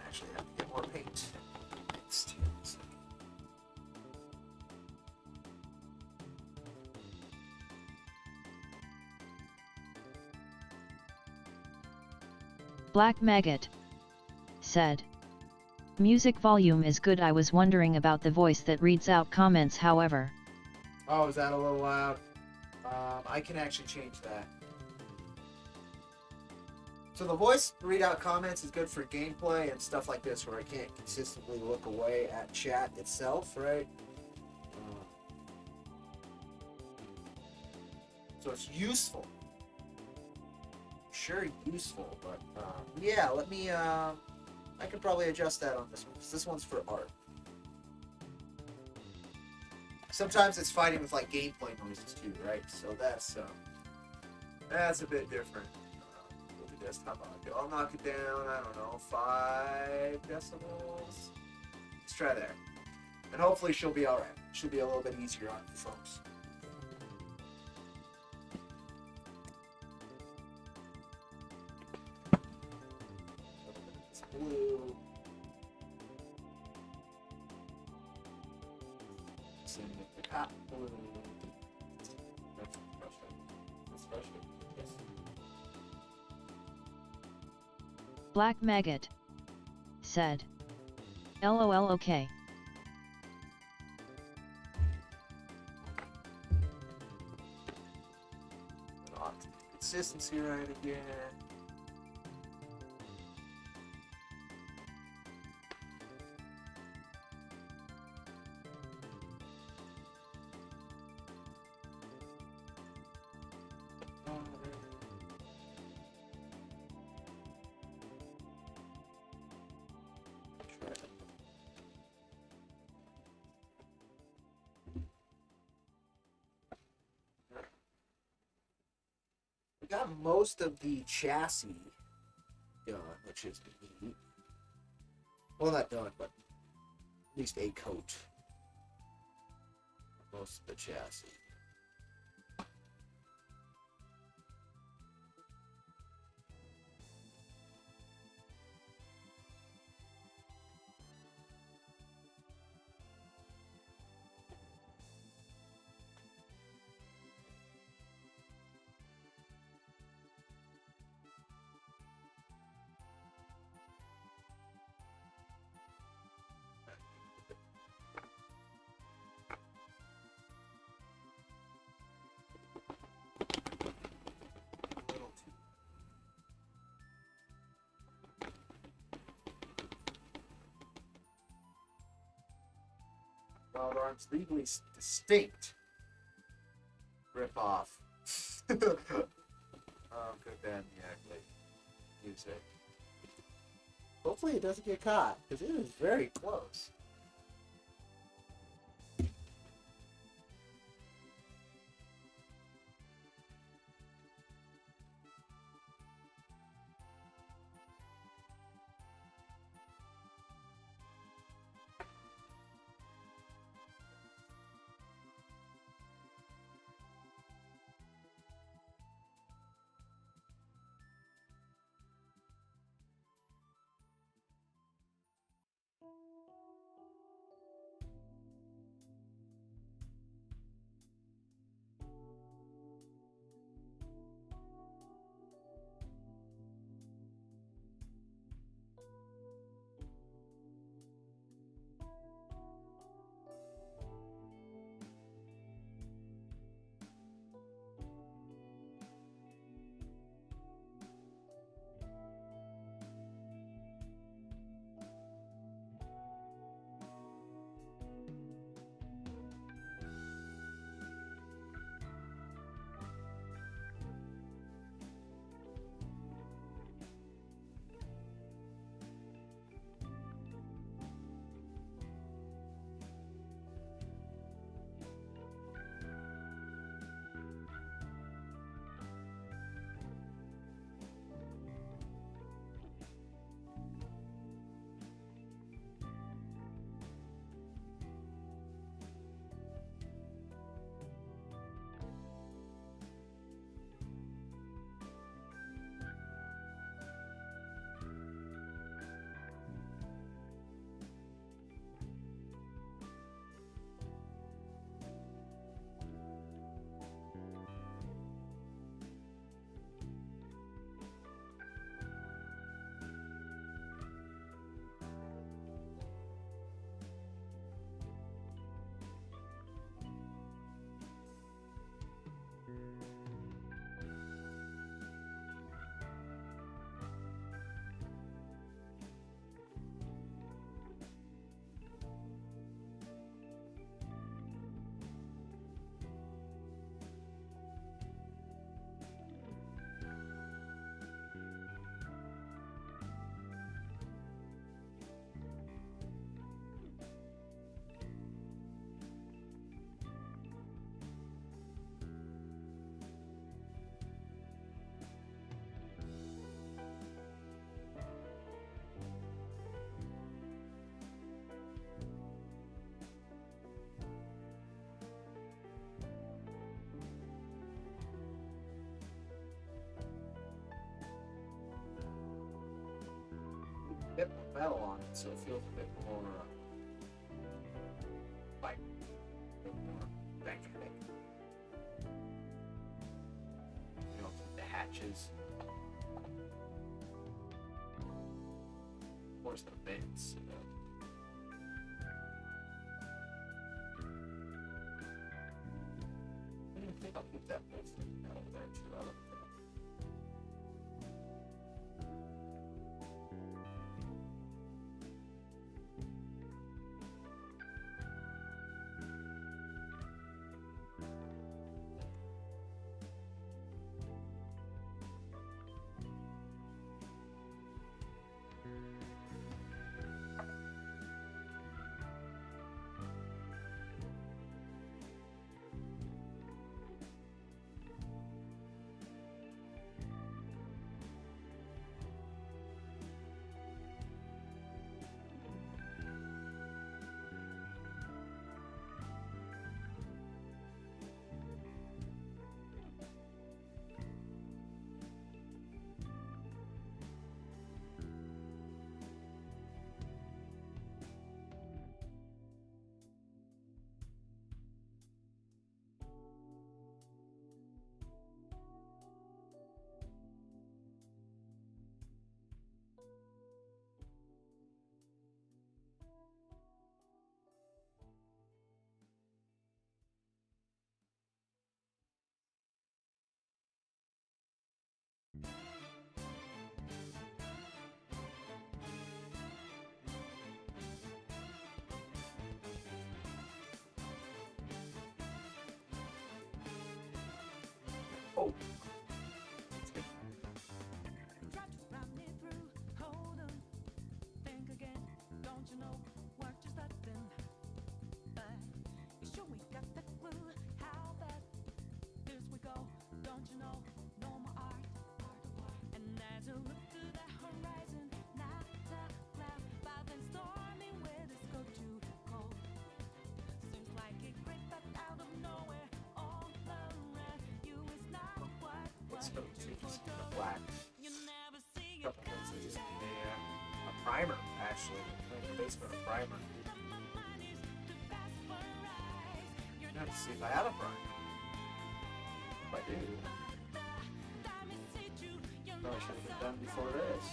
Actually, I have to get more paint. Black Maggot said, music volume is good. I was wondering about the voice that reads out comments, however. Oh, is that a little loud? I can actually change that. So the voice readout comments is good for gameplay and stuff like this where I can't consistently look away at chat itself, right? So it's useful. Sure, useful, but yeah, let me, I could probably adjust that on this one, because this one's for art. Sometimes it's fighting with like gameplay noises too, right? So that's a bit different. With the desktop audio, I'll knock it down. I don't know, 5 decibels. Let's try there, and hopefully she'll be all right. She'll be a little bit easier on you folks. It's blue. Same with the top blue. That's Russian. That's Russian. Yes. Black Maggot said, LOL okay. Consistency right again. We got most of the chassis done, which is neat. Well, not done, but at least a coat. Most of the chassis. Wild Arms legally distinct. Rip off. Oh, good bad the ugly. Use it. Hopefully it doesn't get caught, because it is very close. metal on it, so it feels a bit more like a bit more magnetic. You know, the hatches. Of course, the vents. I think I'll keep that posted over there too. I love that. Oh. The black. Couple things that just need a primer, actually. The base for a primer. I have to see if I have a primer. If I do, probably should have been done before this.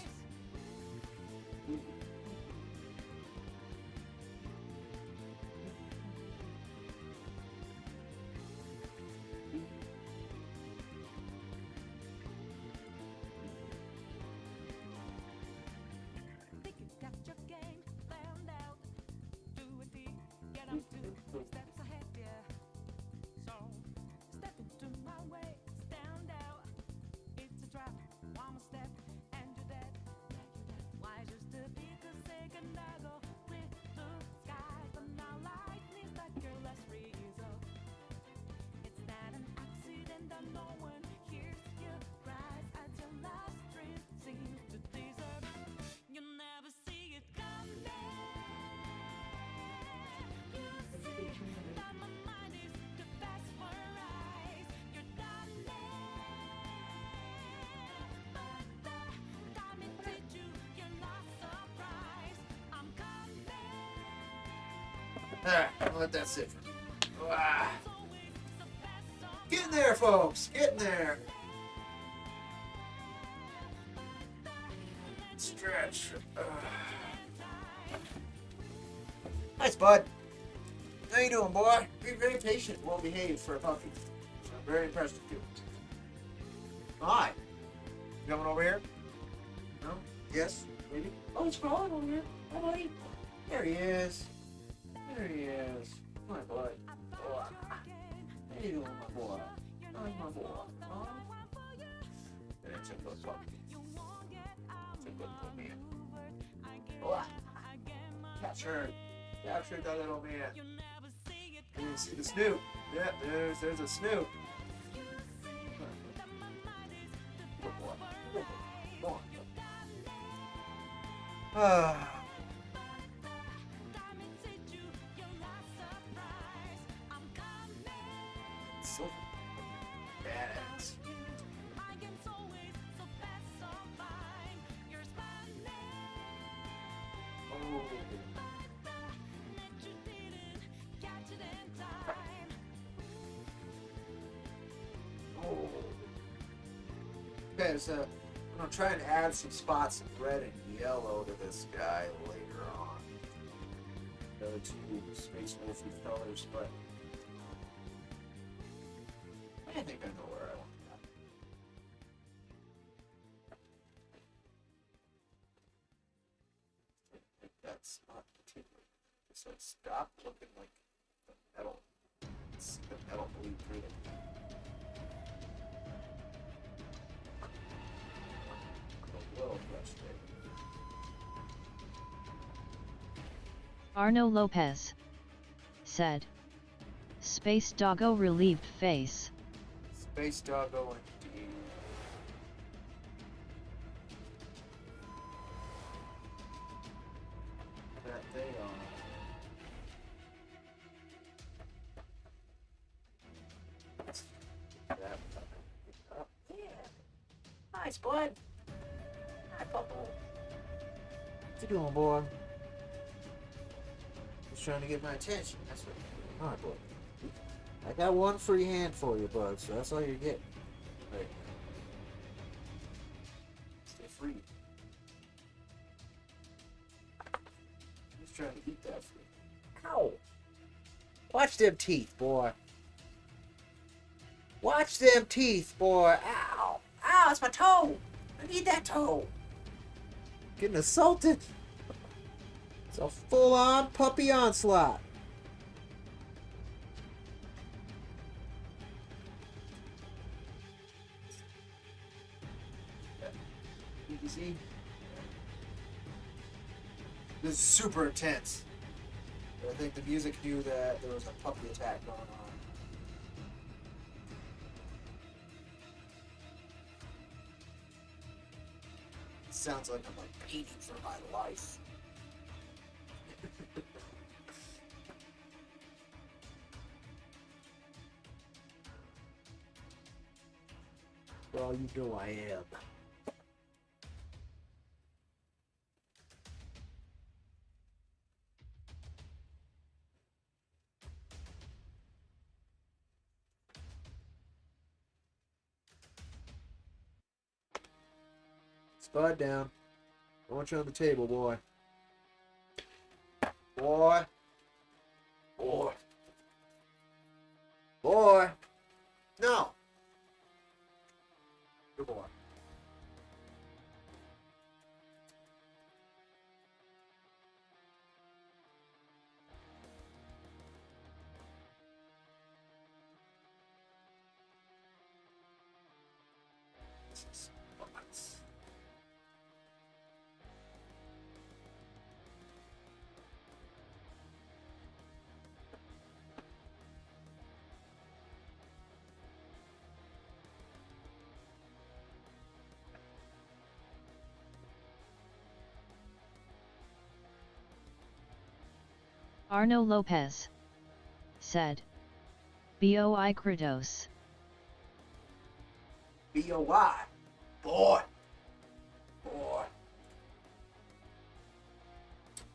Alright, I'll let that sit for me. Ah. Getting there, folks. Getting there. Stretch. Nice, bud. How you doing, boy? You're very patient, well behaved for a puppy. I'm very impressed with you. Hi. You coming over here? No? Yes? Maybe? Oh, he's crawling over here. Hi, buddy. There he is. There he is. My bud. Oh, how you doing, my boy? How's my boy? Oh. That's a good puppy. That's a good puppy. Oh. Captured. Captured that little man. You can see the snoot. Yeah, there's a snoot. Good boy. Good boy. Go on. Ah. So badass. Okay, so I'm gonna try and add some spots of red and yellow to this guy later on. The two Space Wolfy colors, but I think I know where I want that. I think that's not particularly. So stop looking like the metal. It's the metal bleed through it. A little frustrating. Arno Lopez said. Space Doggo relieved face. Space Doggo indeed. That they are. Yeah. Nice, bud. Hi, Papa. What you doing, boy? Just trying to get my attention. That's what. All right, boy. I got one free hand for you, bud. So that's all you're getting. Right. Stay free. Just trying to eat that free. Ow! Watch them teeth, boy. Watch them teeth, boy. Ow! Ow! It's my toe. I need that toe. Getting assaulted. It's a full-on puppy onslaught. Easy. This is super intense. I think the music knew that there was a puppy attack going on. It sounds like I'm like painting for my life. Well, you know I am. Spud down. I want you on the table, boy. Boy. Boy. Boy. No. Good boy. This is nuts. Arno Lopez said. Boi Kratos. B-O-Y. Boy. Boy.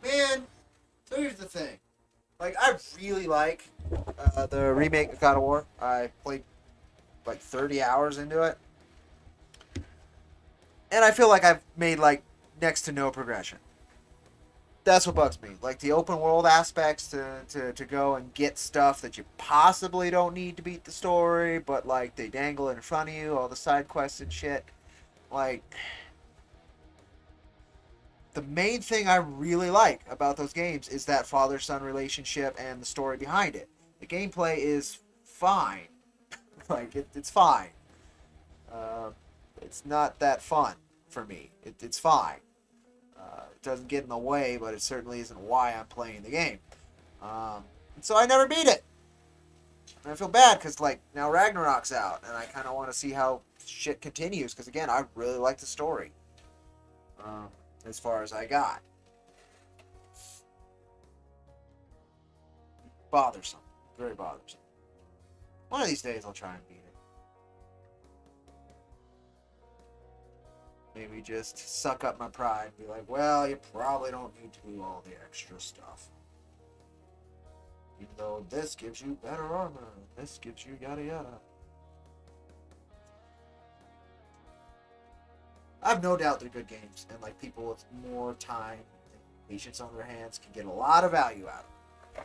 Man, so here's the thing. Like, I really like the remake of God of War. I played like 30 hours into it. And I feel like I've made like next to no progression. That's what bugs me. Like the open world aspects to go and get stuff that you possibly don't need to beat the story, but like they dangle in front of you, all the side quests and shit. Like, the main thing I really like about those games is that father-son relationship and the story behind it. The gameplay is fine. Like, it's fine. It's not that fun for me. It's fine. It doesn't get in the way, but it certainly isn't why I'm playing the game. And so I never beat it. And I feel bad because, like, now Ragnarok's out, and I kind of want to see how shit continues, because, again, I really like the story. As far as I got. Bothersome. Very bothersome. One of these days I'll try and beat it. Maybe just suck up my pride and be like, well, you probably don't need to do all the extra stuff. Even though this gives you better armor, this gives you yada yada. I have no doubt they're good games, and like people with more time and patience on their hands can get a lot of value out of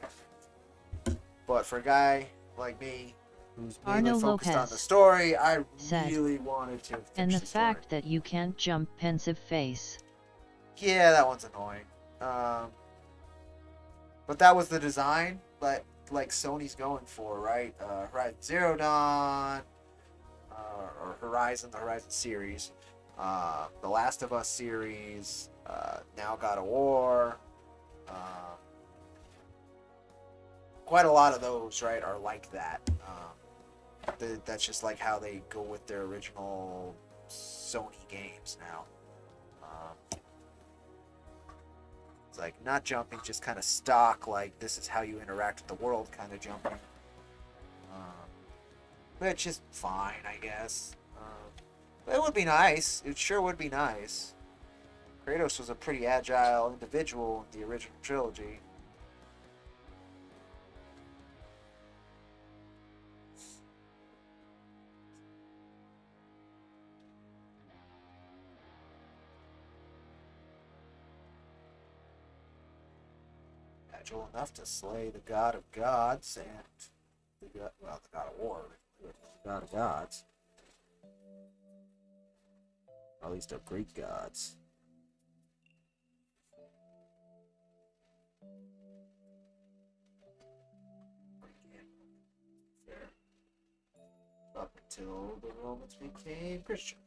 them. But for a guy like me, who's mainly Arno focused on Lopez the story, I said, really wanted to finish and the the story. fact that you can't jump, pensive face. Yeah, that one's annoying. But that was the design that like Sony's going for, right? Horizon Zero Dawn, or Horizon, the Horizon series, the Last of Us series, now God of War. Quite a lot of those, right, are like that. That's just like how they go with their original Sony games now. It's like not jumping, just kind of stock, like this is how you interact with the world kind of jumping. Which is fine, I guess. But it would be nice. It sure would be nice. Kratos was a pretty agile individual in the original trilogy. Agile enough to slay the god of gods and the god of war, the god of gods. Or at least of Greek gods. Up until the Romans became Christian.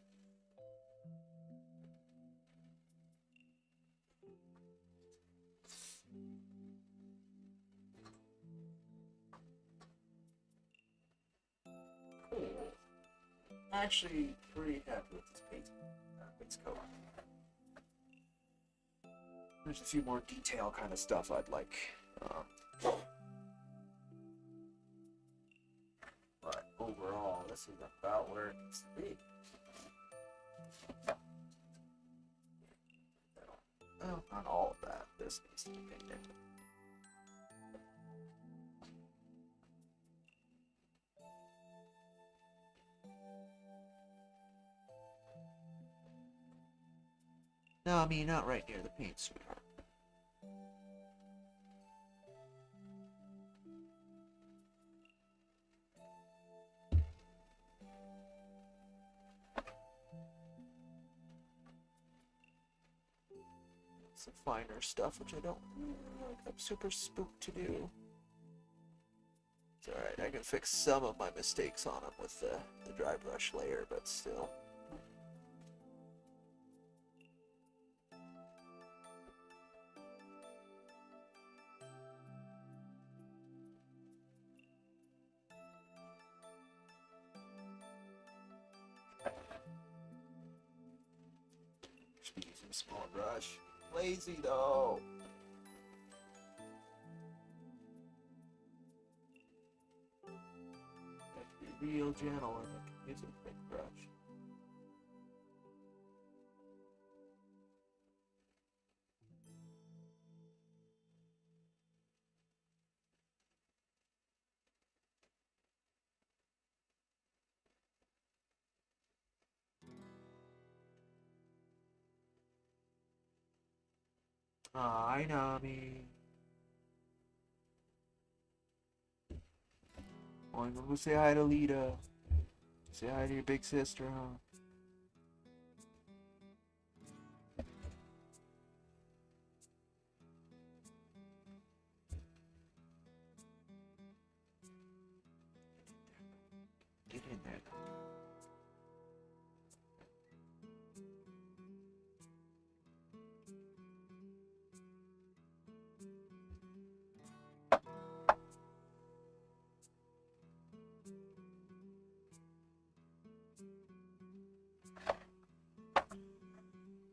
Actually, pretty happy with this base coat. There's a few more detail kind of stuff I'd like. But overall, this is about where it needs to be. Well, not all of that. This needs to be painted. No, I mean, not right near the paint, sweetheart. Some finer stuff, which I don't really like. I'm super spooked to do. It's alright, I can fix some of my mistakes on them with the dry brush layer, but still. Should be using a small brush. Lazy though. Have to be real gentle and I can use a big brush. Hi, Nami. Oh, I'm gonna go say hi to Lita. Say hi to your big sister, huh? Get in there.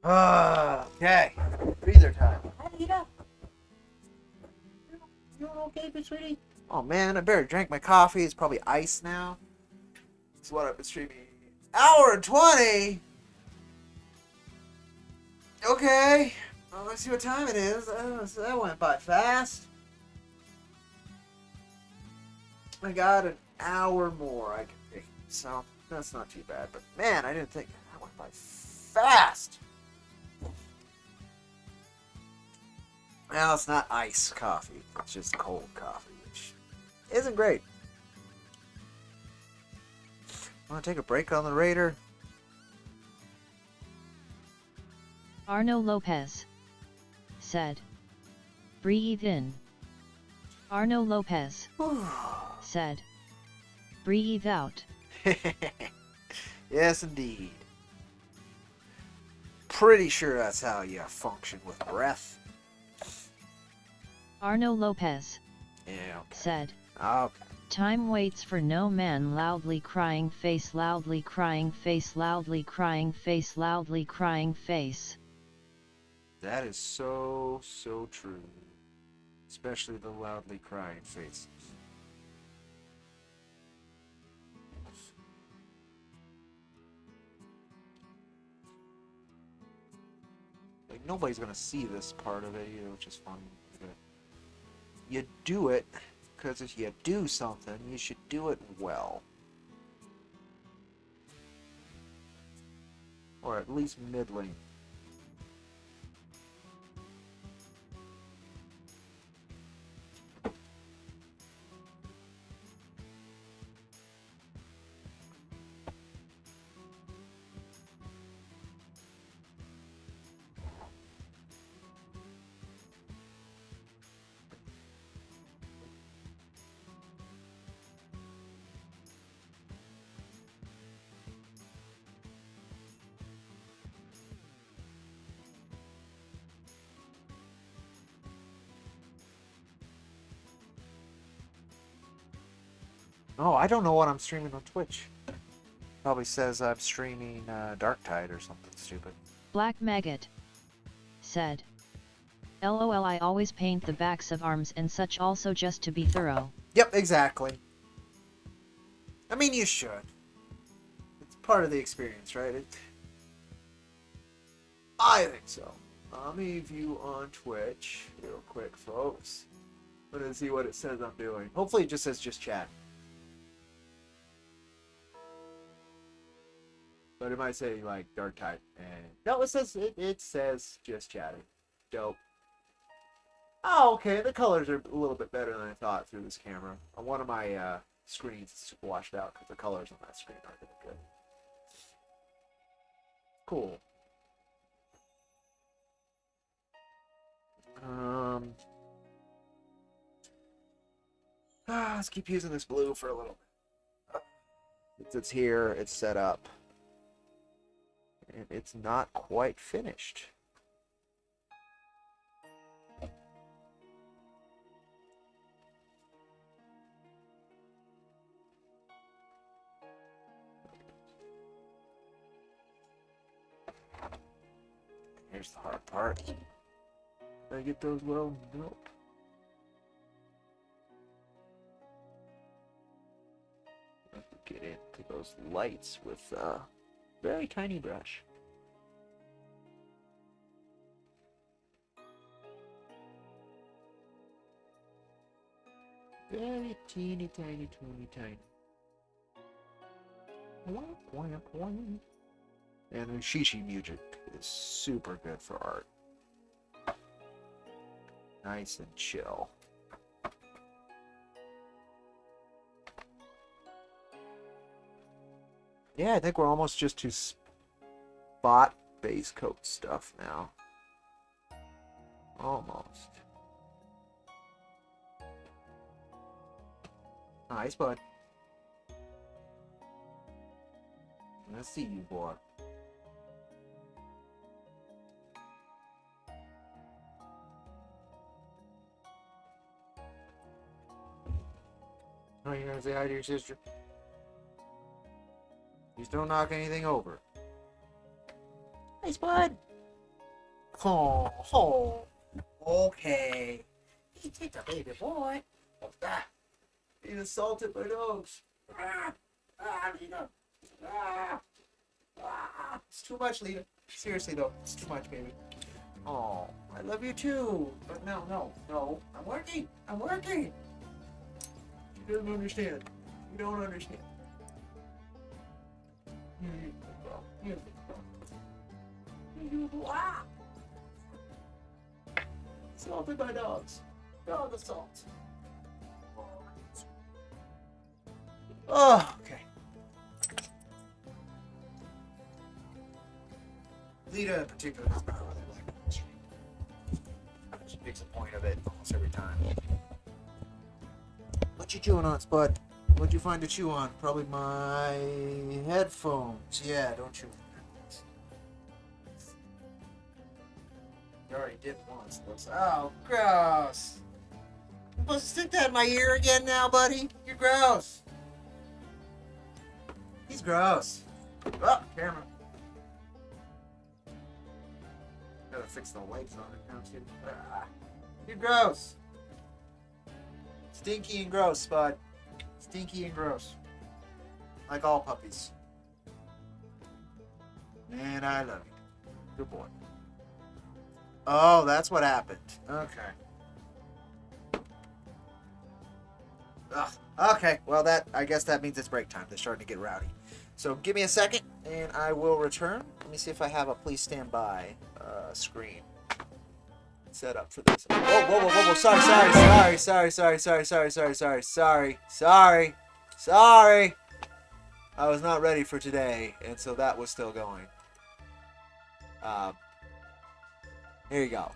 Okay. Breather time. Hi, Lita. You okay, big sweetie? Oh man, I better drink my coffee. It's probably ice now. That's what I've been streaming. Hour and 20? Okay. Well, let's see what time it is. So that went by fast. I got an hour more I can take. So, that's not too bad. But man, I didn't think that went by fast. Well, it's not iced coffee. It's just cold coffee, which isn't great. Want to take a break on the Raider? Arno Lopez said, breathe in. Arno Lopez said, breathe out. Yes, indeed. Pretty sure that's how you function with breath. Arno Lopez Yeah, okay. said, Okay. time waits for no man, loudly crying face, loudly crying face, loudly crying face, loudly crying face. That is so true. Especially the loudly crying faces. Like, nobody's gonna see this part of it either, which is funny. You do it, because if you do something, you should do it well. Or at least middling. Oh, I don't know what I'm streaming on Twitch. Probably says I'm streaming Dark Tide or something stupid. Black Maggot said, LOL, I always paint the backs of arms and such also just to be thorough. Yep, exactly. I mean, you should. It's part of the experience, right? I think so. Let me view on Twitch real quick, folks. I'm gonna see what it says I'm doing. Hopefully it just says just chat. But it might say like Dark Tide, and no, it says just chatting. Dope. Oh, okay. The colors are a little bit better than I thought through this camera. On one of my screens, it's super washed out because the colors on that screen aren't that good. Cool. Let's keep using this blue for a little bit. It's here. It's set up. And it's not quite finished. Here's the hard part. Did I get those well? Nope. I have to get into those lights with a very tiny brush. Very teeny tiny. And the Shishi music is super good for art. Nice and chill. Yeah, I think we're almost just to spot base coat stuff now. Almost. Nice, bud. Let's see you, boy. Oh, you're gonna say hi to your sister? Just don't knock anything over. Nice, bud. Oh. Okay. He's a baby boy. What's that? He assaulted my nose. Lita. It's too much, Lita. Seriously, though. It's too much, baby. Oh, I love you too. But no. I'm working. You don't understand. You don't understand. Assaulted by dogs. Dog assault. Oh, okay. Lita in particular does not really like the street. She makes a point of it almost every time. What you chewing on, Spud? What'd you find to chew on? Probably my headphones. Yeah, don't chew on headphones. You already did once. Oh, gross. I'm supposed to stick that in my ear again now, buddy? You're gross. He's gross. Oh, camera. Gotta fix the lights on it now, too. Ah, you're gross. Stinky and gross, Spud. Stinky and gross. Like all puppies. And I love you. Good boy. Oh, that's what happened. Okay. Ugh. Okay, well I guess that means it's break time. They're starting to get rowdy. So give me a second and I will return. Let me see if I have a please stand by screen set up for this. Whoa. Sorry. I was not ready for today, and so that was still going. Here you go.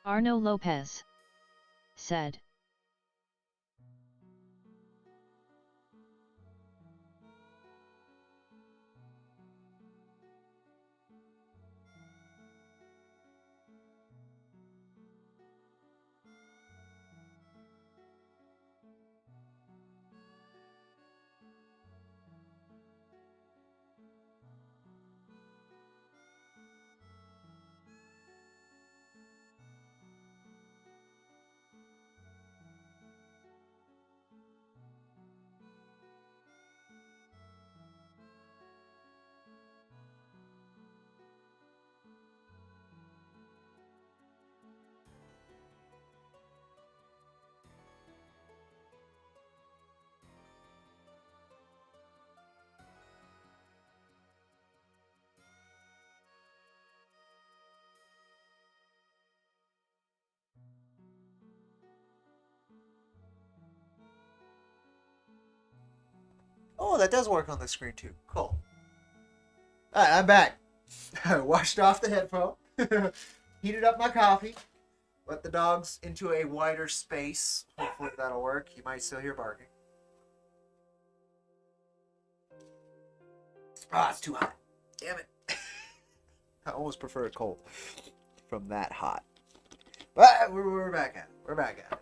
Arno Lopez said. Oh, that does work on the screen too. Cool. Alright, I'm back. I washed off the headphone, heated up my coffee, let the dogs into a wider space. Hopefully that'll work. You might still hear barking. Ah, it's too hot. Damn it. I almost prefer it cold from that hot. But we're back at it. We're back at it now.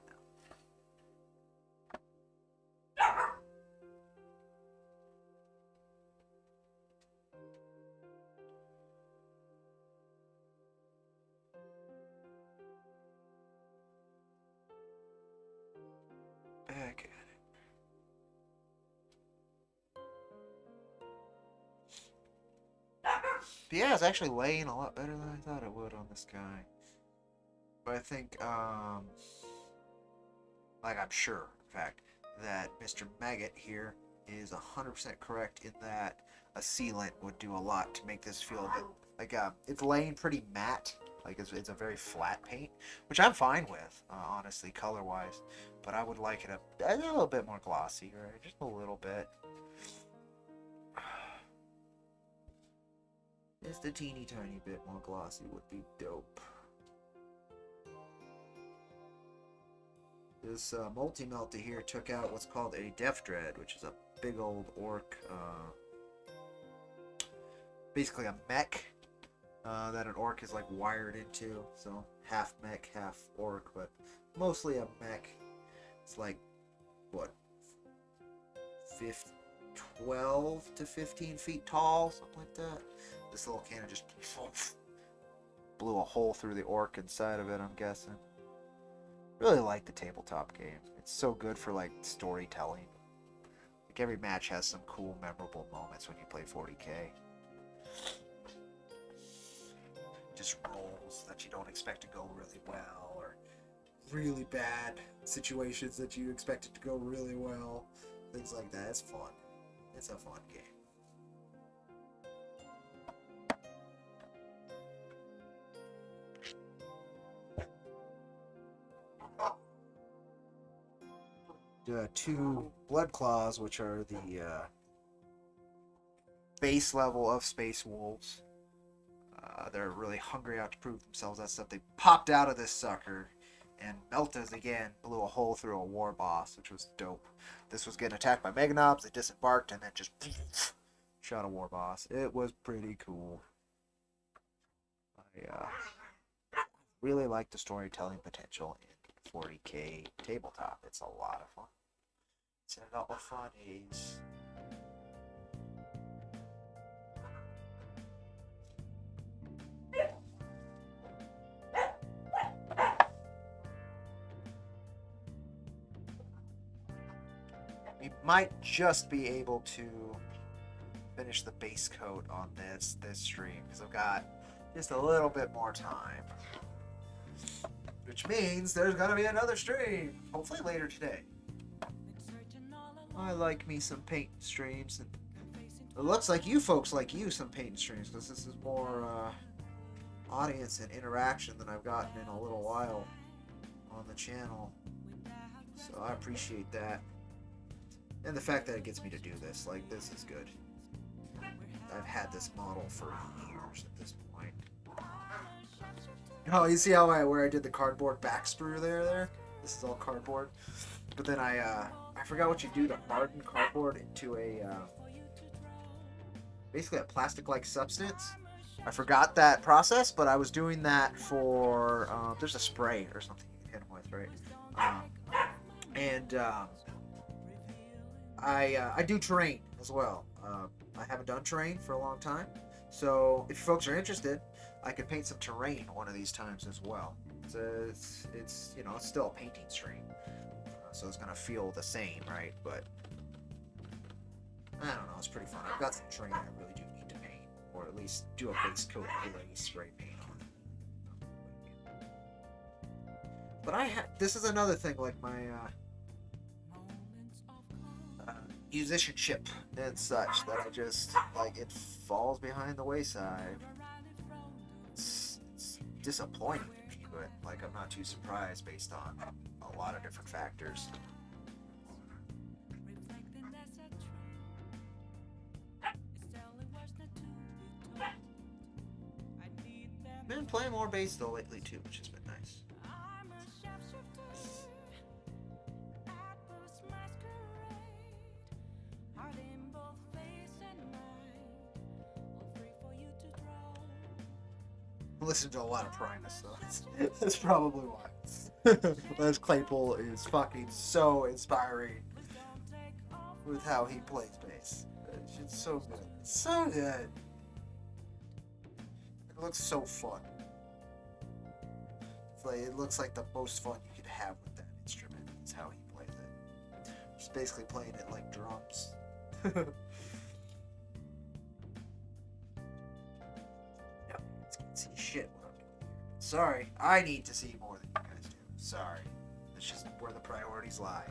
Back at it. But yeah, it's actually laying a lot better than I thought it would on this guy. But I think, like I'm sure, in fact, that Mr. Maggot here is 100% correct in that a sealant would do a lot to make this feel a bit, like, it's laying pretty matte. Like, it's a very flat paint, which I'm fine with, honestly, color-wise. But I would like it a little bit more glossy, right? Just a little bit. Just a teeny tiny bit more glossy would be dope. This multi-melter here took out what's called a Death Dread, which is a big old orc, basically a mech that an orc is like wired into. So half mech, half orc, but mostly a mech. It's like, what, 12 to 15 feet tall, something like that. This little cannon just blew a hole through the orc inside of it, I'm guessing. Really like the tabletop game. It's so good for like storytelling. Like every match has some cool, memorable moments when you play 40K. Just rolls that you don't expect to go really well, or really bad situations that you expect it to go really well. Things like that. It's fun. It's a fun game. Two Blood Claws, which are the base level of Space Wolves. They're really hungry out to prove themselves. That stuff. They popped out of this sucker, and Meltas again blew a hole through a war boss, which was dope. This was getting attacked by Meganobs. They disembarked and then just shot a war boss. It was pretty cool. I really like the storytelling potential in 40K tabletop. It's a lot of fun. It's a lot of fun is. We might just be able to finish the base coat on this stream because I've got just a little bit more time, which means there's gonna be another stream, hopefully later today. I like me some paint streams, and it looks like you folks like some paint streams because this is more audience and interaction than I've gotten in a little while on the channel, so I appreciate that. And the fact that it gets me to do this, like, this is good. I've had this model for years at this point. Oh, you see how where I did the cardboard back sprue there? This is all cardboard. But then I forgot what you do to harden cardboard into a, basically a plastic-like substance. I forgot that process, but I was doing that for, there's a spray or something you can hit them with, right? I do terrain as well. I haven't done terrain for a long time, so if you folks are interested, I could paint some terrain one of these times as well. It's you know, it's still a painting stream, so it's gonna feel the same, right? But I don't know, it's pretty fun. I've got some terrain I really do need to paint, or at least do a base coat of glaze spray paint on. But this is another thing, like my musicianship and such, that I just, like, it falls behind the wayside. It's disappointing, but, like, I'm not too surprised based on a lot of different factors. Been playing more bass though lately too, which has been nice. Listen to a lot of Primus, though. That's probably why. Les Claypool is fucking so inspiring with how he plays bass. It's so good. So good. It looks so fun. It's like, it looks like the most fun you could have with that instrument. Is how he plays it. Just basically playing it like drums. See shit what I'm doing here. Sorry, I need to see more than you guys do. Sorry. That's just where the priorities lie.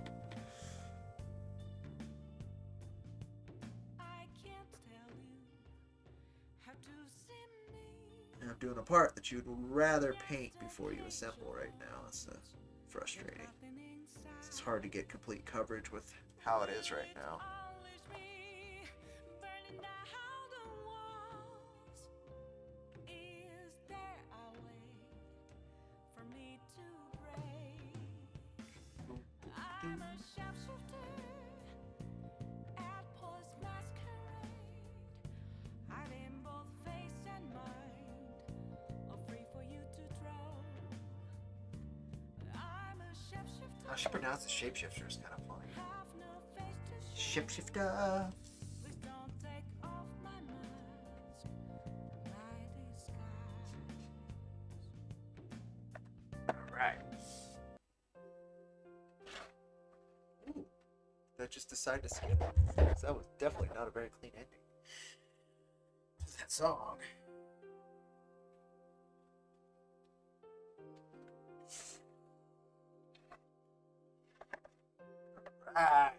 And I'm doing a part that you'd rather paint before you assemble right now. It's frustrating. It's hard to get complete coverage with how it is right now. How she pronounced the shapeshifter is kind of funny. Shapeshifter. Alright. Ooh. Did I just decide to skip it? That was definitely not a very clean ending to that song. Right.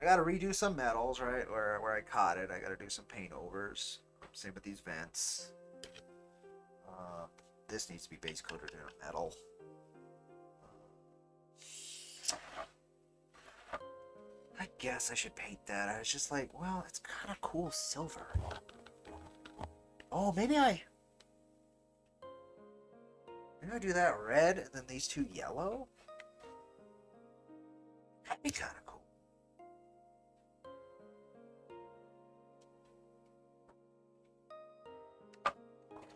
I gotta redo some metals, right? Where I caught it. I gotta do some paint overs. Same with these vents. This needs to be base coated in a metal. I guess I should paint that. I was just like, well, it's kind of cool silver. Oh, maybe I do that red and then these two yellow. That'd be kind of cool.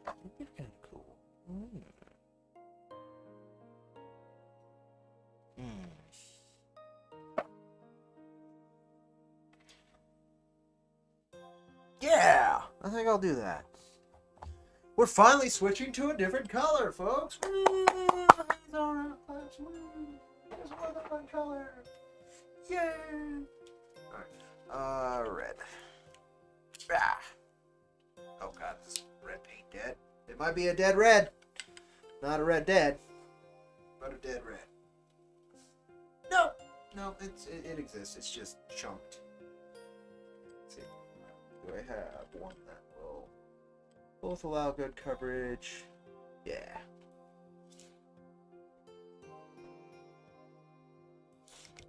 That'd be kind of cool. Yeah, I think I'll do that. We're finally switching to a different color, folks. There's one different color. Yay! Alright. Red. Ah. Oh god, this red paint dead. It might be a dead red. Not a red dead, but a dead red. No! No, it exists. It's just chunked. Let's see. Do I have one that will both allow good coverage? Yeah.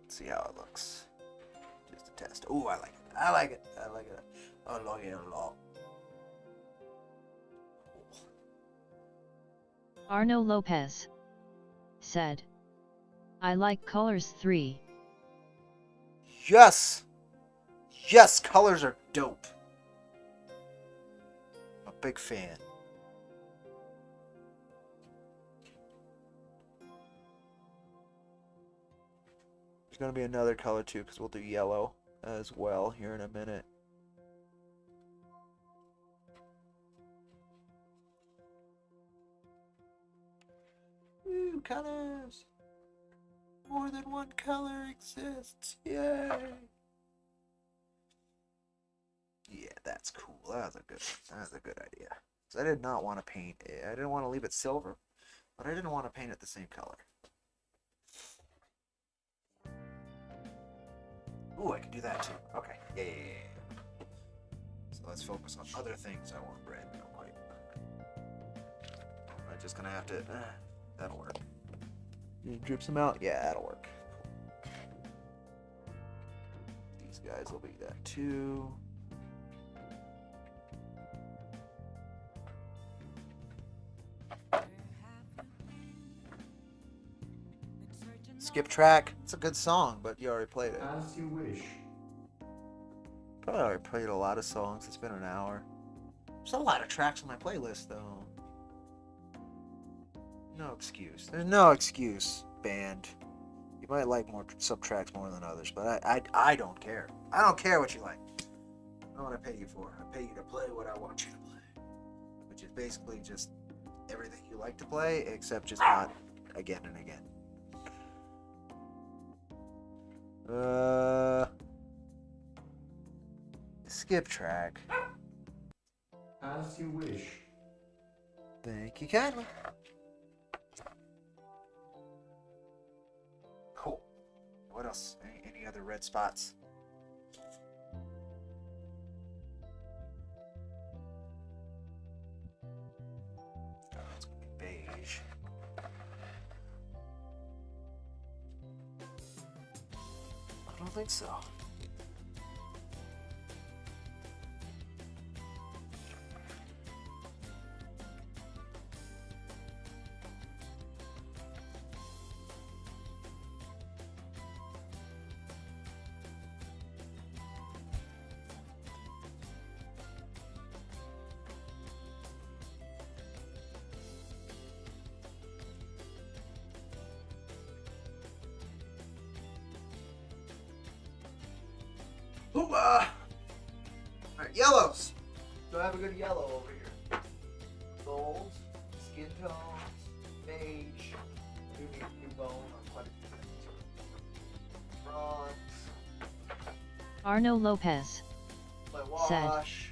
Let's see how it looks. Just a test. Ooh, I like it. I like it. I like it. I like it a lot. Arno Lopez said, I like colors 3. Yes! Yes, colors are dope. I'm a big fan. There's going to be another color too, because we'll do yellow as well here in a minute. Ooh, colors! More than one color exists. Yay! Yeah, that's cool. That was a good idea. Because I did not want to paint it. I didn't want to leave it silver, but I didn't want to paint it the same color. Ooh, I can do that too. Okay. Yeah. So let's focus on other things I want red real quick. I'm just gonna have to. That'll work. Drip some out. Yeah, that'll work. These guys will be that too. Skip track. It's a good song, but you already played it. As you wish. Probably already played a lot of songs. It's been an hour. There's a lot of tracks on my playlist, though. No excuse. There's no excuse, band. You might like some tracks more than others, but I don't care. I don't care what you like. I know what I pay you for. I pay you to play what I want you to play, which is basically just everything you like to play, except just not again and again. Skip track. As you wish. Thank you kindly. Cool. What else? Any other red spots? Oh, it's gonna be beige. I don't think so. Alright, yellows. Do I have a good yellow over here? Gold, skin tones, beige, new bone, bronze. Arno Lopez My said, wash.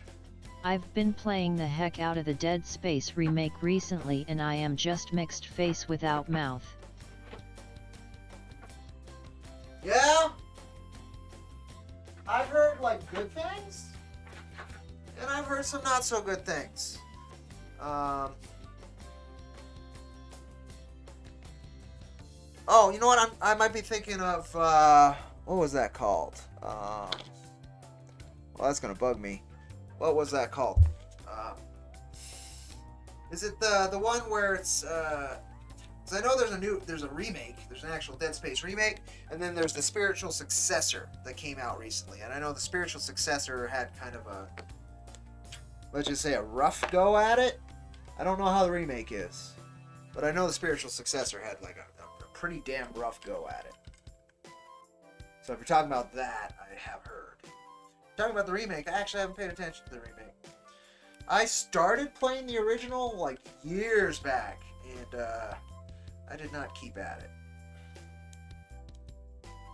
I've been playing the heck out of the Dead Space remake recently and I am just mixed face without mouth. Yeah? I've heard like good things, and I've heard some not so good things. Oh, you know what? I might be thinking of what was that called? Well, that's gonna bug me. What was that called? Is it the one where it's? 'Cause I know there's a remake. There's an actual Dead Space remake, and then there's the spiritual successor that came out recently. And I know the spiritual successor had kind of a, let's just say, a rough go at it. I don't know how the remake is, but I know the spiritual successor had like a pretty damn rough go at it. So if you're talking about that, I have heard. Talking about the remake, I actually haven't paid attention to the remake. I started playing the original like years back, and I did not keep at it.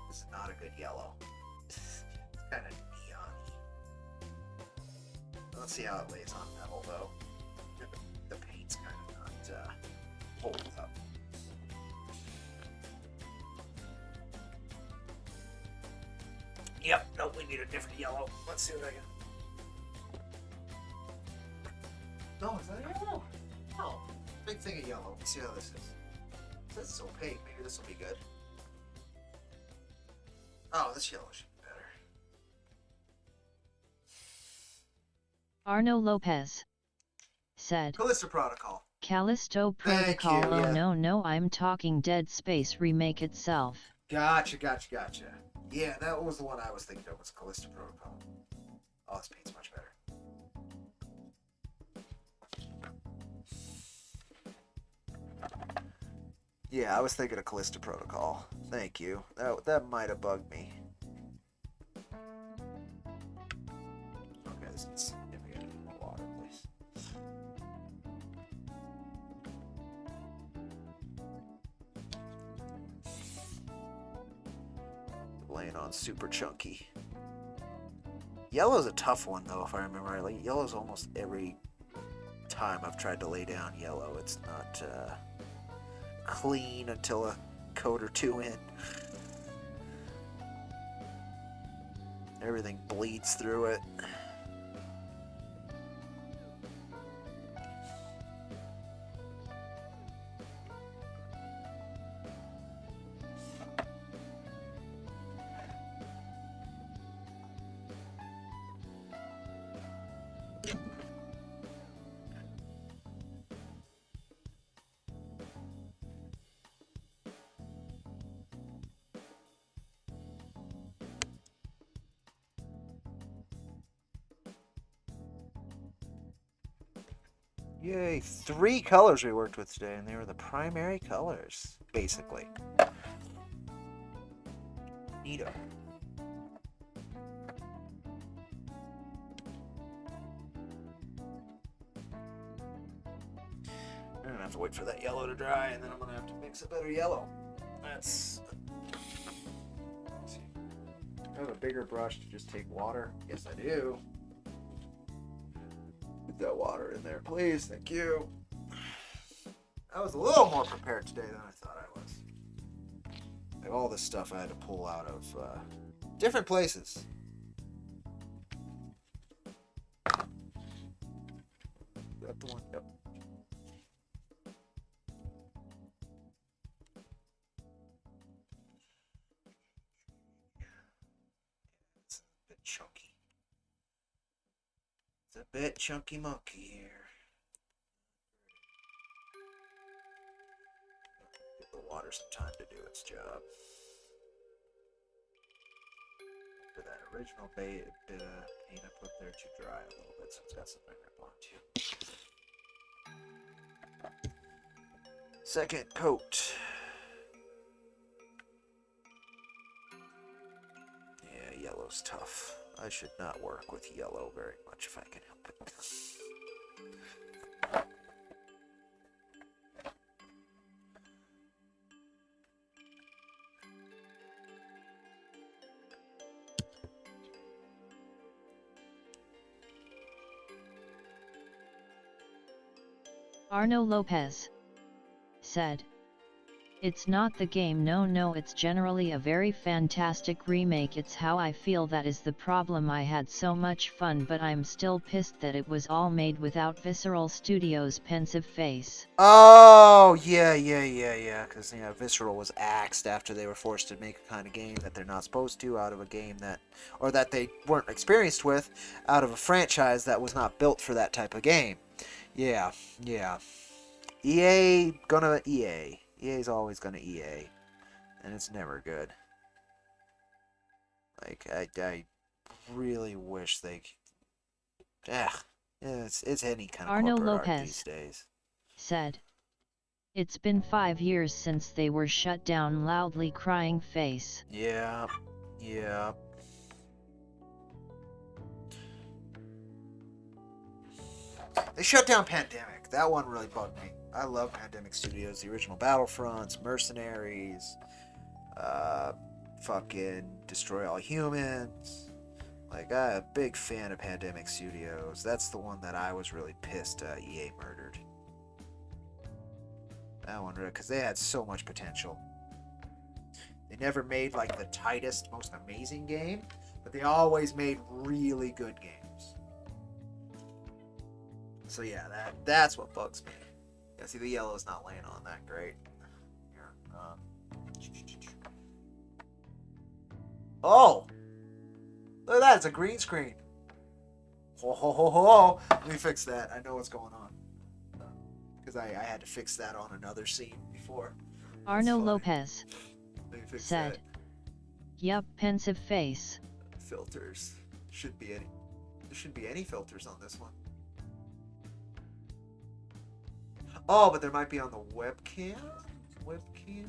This is not a good yellow. It's kind of neon. Let's see how it lays on metal, though. The paint's kind of not holding up. Yep, nope, we need a different yellow. Let's see what I get. No, is that a yellow? Oh, big thing of yellow. Let's see how this is. This is opaque. Maybe this will be good. Oh, this yellow should be better. Arno Lopez said, Callisto Protocol. Callisto Thank Protocol. you, yeah. Oh no, I'm talking Dead Space remake itself. Gotcha. Yeah, that was the one I was thinking of, was Callisto Protocol. Oh, this paint's much better. Yeah, I was thinking of Callisto Protocol. Thank you. That might have bugged me. Okay, this needs to get into the water, please. Laying on super chunky. Yellow's a tough one though, if I remember right. Like yellow's almost every time I've tried to lay down yellow. It's not clean until a coat or two in. Everything bleeds through it. Yay, 3 colors we worked with today, and they were the primary colors, basically. Neato. I'm gonna have to wait for that yellow to dry, and then I'm gonna have to mix a better yellow. That's... Let's see. Do I have a bigger brush to just take water? Yes, I do. Put that water in there, please. Thank you. I was a little more prepared today than I thought I was. Like all this stuff I had to pull out of different places. Is that the one? Yep. It's a bit chunky. It's a bit chunky monkey here. Give the water some time to do its job. For that original bit of paint I put there to dry a little bit, so it's got something to grip on too. Second coat. Yeah, yellow's tough. I should not work with yellow very much if I can help it. Arno Lopez said, "It's not the game, no, it's generally a very fantastic remake. It's how I feel that is the problem. I had so much fun, but I'm still pissed that it was all made without Visceral Studios' pensive face." Oh, yeah, because Visceral was axed after they were forced to make a kind of game that they're not supposed to out of a game that, or that they weren't experienced with, out of a franchise that was not built for that type of game. Yeah. EA gonna EA. EA's always gonna EA, and it's never good. Like I really wish they. It's any kind of Arno corporate art Lopez these days. said, "It's been 5 years since they were shut down." Loudly crying face. Yeah. They shut down Pandemic. That one really bugged me. I love Pandemic Studios, the original Battlefronts, Mercenaries, fucking Destroy All Humans. Like, I'm a big fan of Pandemic Studios. That's the one that I was really pissed EA murdered. That one, because they had so much potential. They never made, like, the tightest, most amazing game, but they always made really good games. So yeah, that's what bugs me. Yeah, see, the yellow's not laying on that great. Here, oh! Look at that, it's a green screen. Ho. Let me fix that. I know what's going on. Because I had to fix that on another scene before. Arno Lopez Let me fix said, that. "Yup, pensive face." Filters. There shouldn't be any filters on this one. Oh, but there might be on the webcam. Webcam.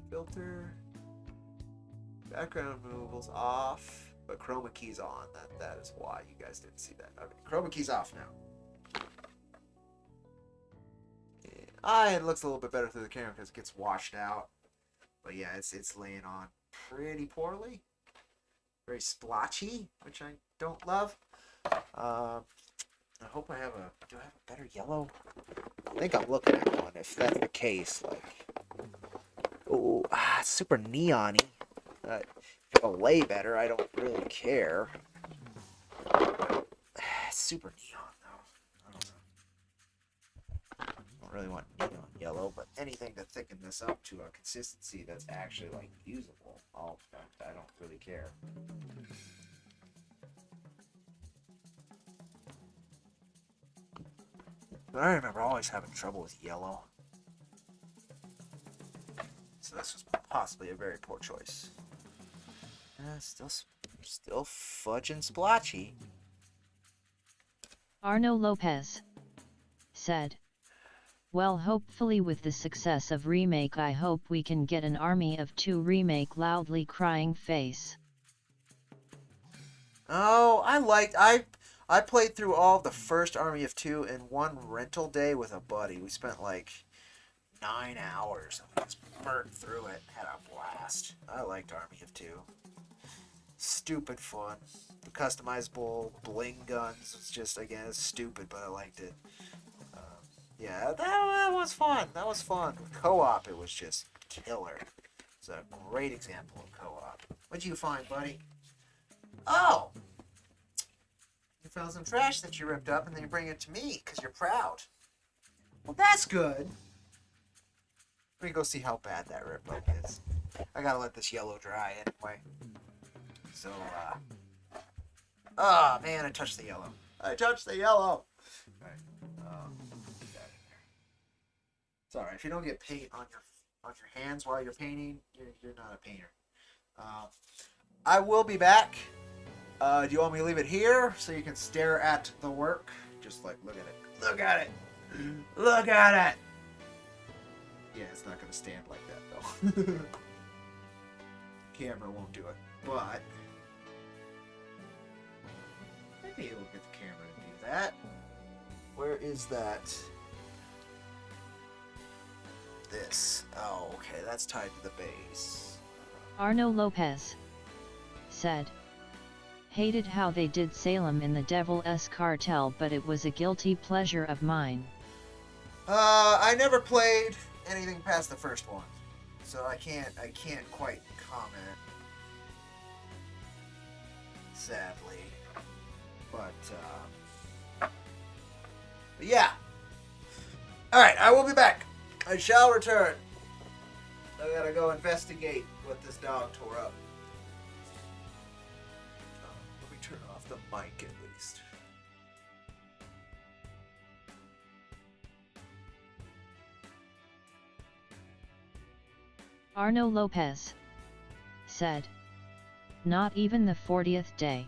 Filter. Background removal's off, but chroma key's on. That is why you guys didn't see that. Okay, chroma key's off now. Yeah. It looks a little bit better through the camera because it gets washed out. But yeah, it's laying on pretty poorly. Very splotchy, which I don't love. I hope do I have a better yellow? I think I'm looking at one, if that's the case. Like, it's super neon-y. If it'll lay better, I don't really care. It's super neon, though. I don't really want neon yellow, but anything to thicken this up to a consistency that's actually, like, usable, I don't really care. But I remember always having trouble with yellow. So this was possibly a very poor choice. Still fudging splotchy. Arno Lopez said, well, hopefully with the success of remake I hope we can get an Army of Two remake. Loudly crying face. Oh, I played through all of the first Army of Two in one rental day with a buddy. We spent like 9 hours and we just burned through it. Had a blast. I liked Army of Two. Stupid fun. The customizable bling guns. It's just, again, it's stupid, but I liked it. Yeah, that was fun. That was fun. Co-op, it was just killer. It's a great example of co-op. What'd you find, buddy? Oh! You found some trash that you ripped up, and then you bring it to me, because you're proud. Well, that's good. Let me go see how bad that rip-up is. I gotta let this yellow dry anyway. So, oh, man, I touched the yellow. I touched the yellow! Alright, sorry, if you don't get paint on your hands while you're painting, you're not a painter. I will be back. Do you want me to leave it here so you can stare at the work? Just like, look at it. Look at it! Look at it! Yeah, it's not going to stand like that, though. Camera won't do it. But maybe it will get the camera to do that. Where is that? This. Oh, okay, that's tied to the base. Arno Lopez said, hated how they did Salem in the Devil's Cartel, but it was a guilty pleasure of mine. I never played anything past the first one, so I can't quite comment. Sadly, but yeah. All right, I will be back. I shall return. I gotta go investigate what this dog tore up. Let me turn off the mic at least. Arno Lopez said, not even the 40th day.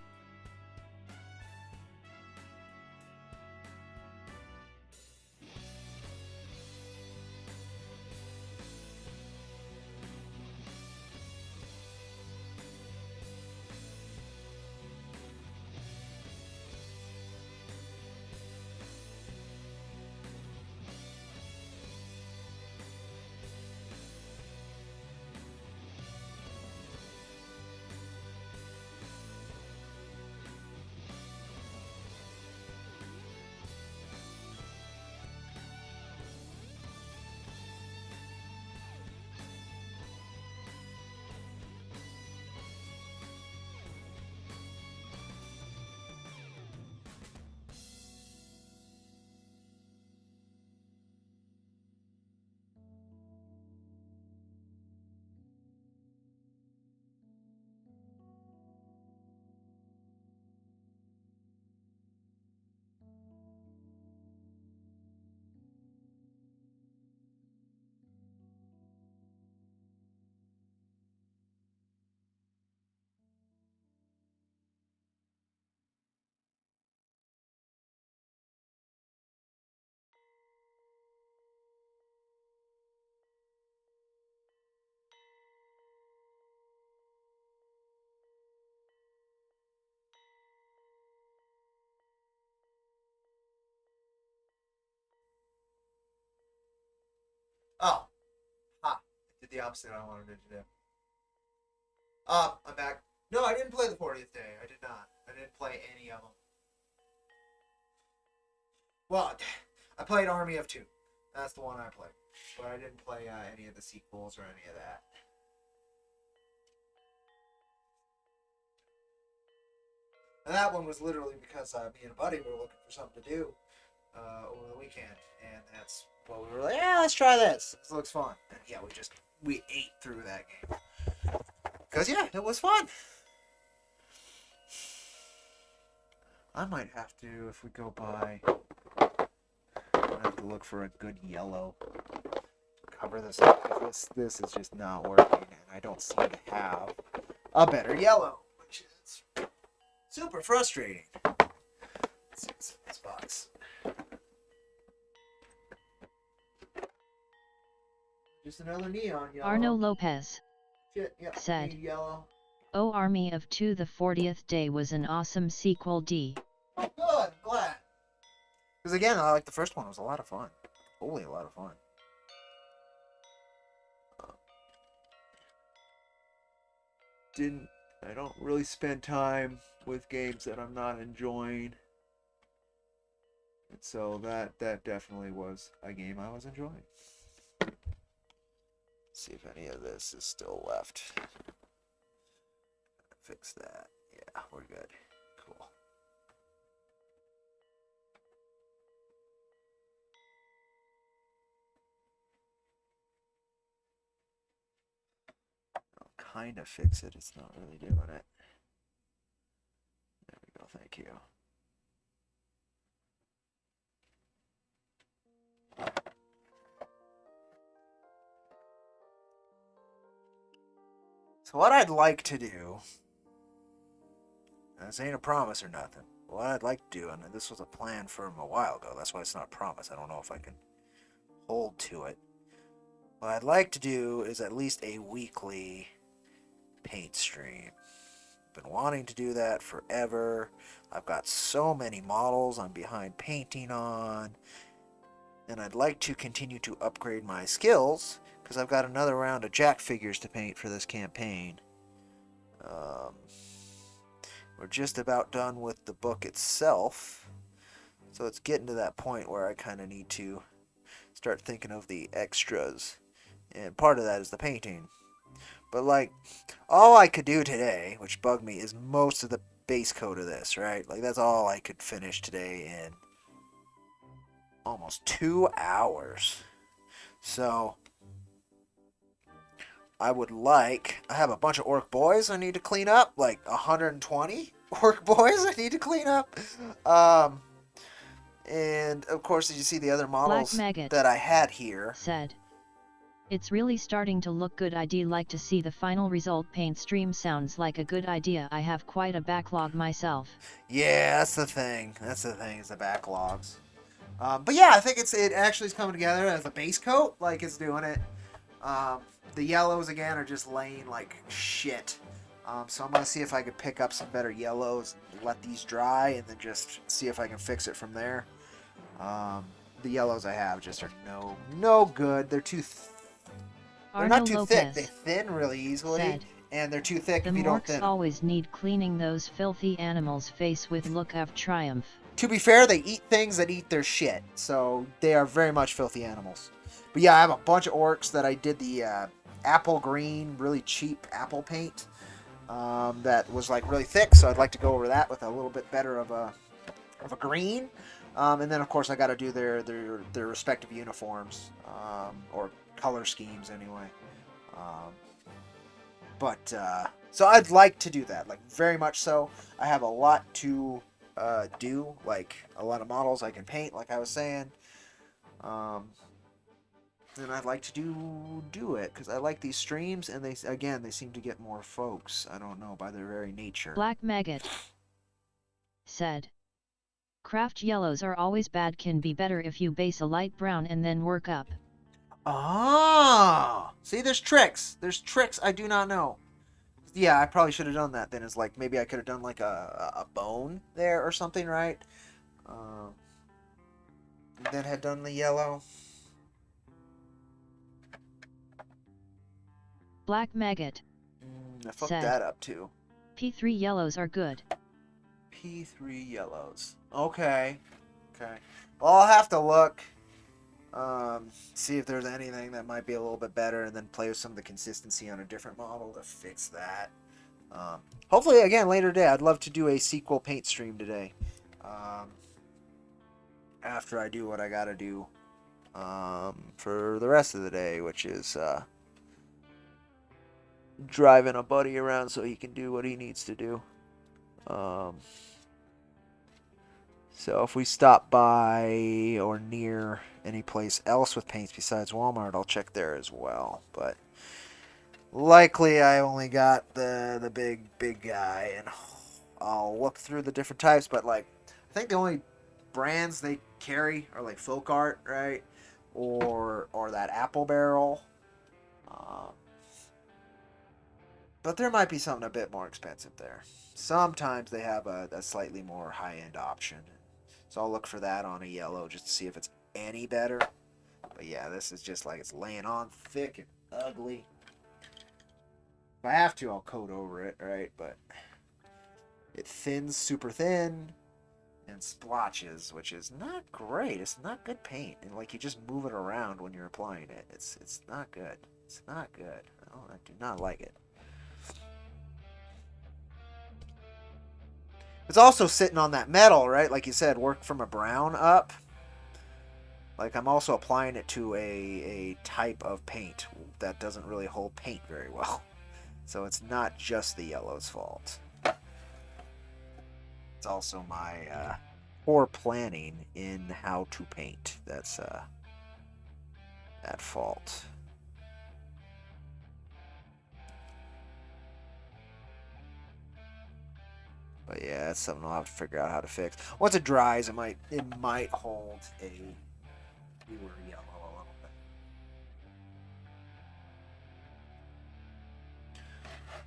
Oh, ha! I did the opposite I wanted to do. I'm back. No, I didn't play the 40th day. I did not. I didn't play any of them. Well, I played Army of Two. That's the one I played. But I didn't play any of the sequels or any of that. And that one was literally because me and a buddy were looking for something to do over the weekend. And that's what we were like, yeah, let's try this. This looks fun. And yeah, we ate through that game. Because, yeah, it was fun. I might have to, if we go by, I have to look for a good yellow. Cover this up, because this is just not working, and I don't seem to have a better yellow, which is super frustrating. Let's see what's in this box. Just another neon yellow. Arno Lopez Shit, yep, said, need yellow. "Oh, Army of Two, the 40th Day was an awesome sequel. D." Oh, good. I'm glad. Because again, I like the first one. It was a lot of fun. Totally a lot of fun. I don't really spend time with games that I'm not enjoying. And so that definitely was a game I was enjoying. Let's see if any of this is still left. Fix that. Yeah, we're good. Cool. I'll kind of fix it. It's not really doing it. There we go. Thank you. So what I'd like to do, and this ain't a promise or nothing, what I'd like to do, and this was a plan from a while ago, that's why it's not a promise, I don't know if I can hold to it. What I'd like to do is at least a weekly paint stream. Been wanting to do that forever. I've got so many models I'm behind painting on, and I'd like to continue to upgrade my skills, because I've got another round of Jack figures to paint for this campaign. We're just about done with the book itself, so it's getting to that point where I kind of need to start thinking of the extras, and part of that is the painting. But like, all I could do today, which bugged me, is most of the base coat of this, right? Like, that's all I could finish today in almost 2 hours. So I have a bunch of orc boys I need to clean up, like 120 orc boys I need to clean up. And of course, as you see the other models that I had here. Said, "It's really starting to look good. I'd like to see the final result. Paint stream sounds like a good idea. I have quite a backlog myself." Yeah, that's the thing. That's the thing, is the backlogs. But yeah, I think it actually is coming together as a base coat, like it's doing it. The yellows, again, are just laying like shit. So I'm going to see if I can pick up some better yellows, let these dry, and then just see if I can fix it from there. The yellows I have just are no good. They're they're not too thick. They thin really easily, said, and they're too thick if you "The don't thin morks them." always need cleaning. Those filthy animals' face with look of triumph." To be fair, they eat things that eat their shit, so they are very much filthy animals. But yeah, I have a bunch of orcs that I did the apple green, really cheap apple paint that was like really thick, so I'd like to go over that with a little bit better of a green. And then of course I got to do their respective uniforms, or color schemes anyway. So I'd like to do that, like very much so. I have a lot to do, like a lot of models I can paint, like I was saying. And I'd like to do it because I like these streams, and they seem to get more folks. I don't know, by their very nature. Black Maggot said, "Craft yellows are always bad. Can be better if you base a light brown and then work up." Ah, see, there's tricks. There's tricks I do not know. Yeah, I probably should have done that then. Is like maybe I could have done like a bone there or something, right? And then had done the yellow. Black Maggot I fucked said, that up too. "P3 yellows are good." P3 yellows. Okay. Okay. Well, I'll have to look. See if there's anything that might be a little bit better, and then play with some of the consistency on a different model to fix that. Hopefully, again, later today. I'd love to do a sequel paint stream today. After I do what I gotta do for the rest of the day, which is driving a buddy around so he can do what he needs to do. So if we stop by or near any place else with paints besides Walmart, I'll check there as well. But likely I only got the big guy, and I'll look through the different types. But like, I think the only brands they carry are like Folk Art, right? Or that Apple Barrel. But there might be something a bit more expensive there. Sometimes they have a slightly more high-end option. So I'll look for that on a yellow just to see if it's any better. But yeah, this is just like it's laying on thick and ugly. If I have to, I'll coat over it, right? But it thins super thin and splotches, which is not great. It's not good paint. And like you just move it around when you're applying it. It's not good. It's not good. Oh, I do not like it. It's also sitting on that metal, right? Like you said, work from a brown up. Like I'm also applying it to a type of paint that doesn't really hold paint very well. So it's not just the yellow's fault. It's also my poor planning in how to paint. That's at fault. But yeah, that's something I'll have to figure out how to fix. Once it dries, it might hold a newer yellow a little bit.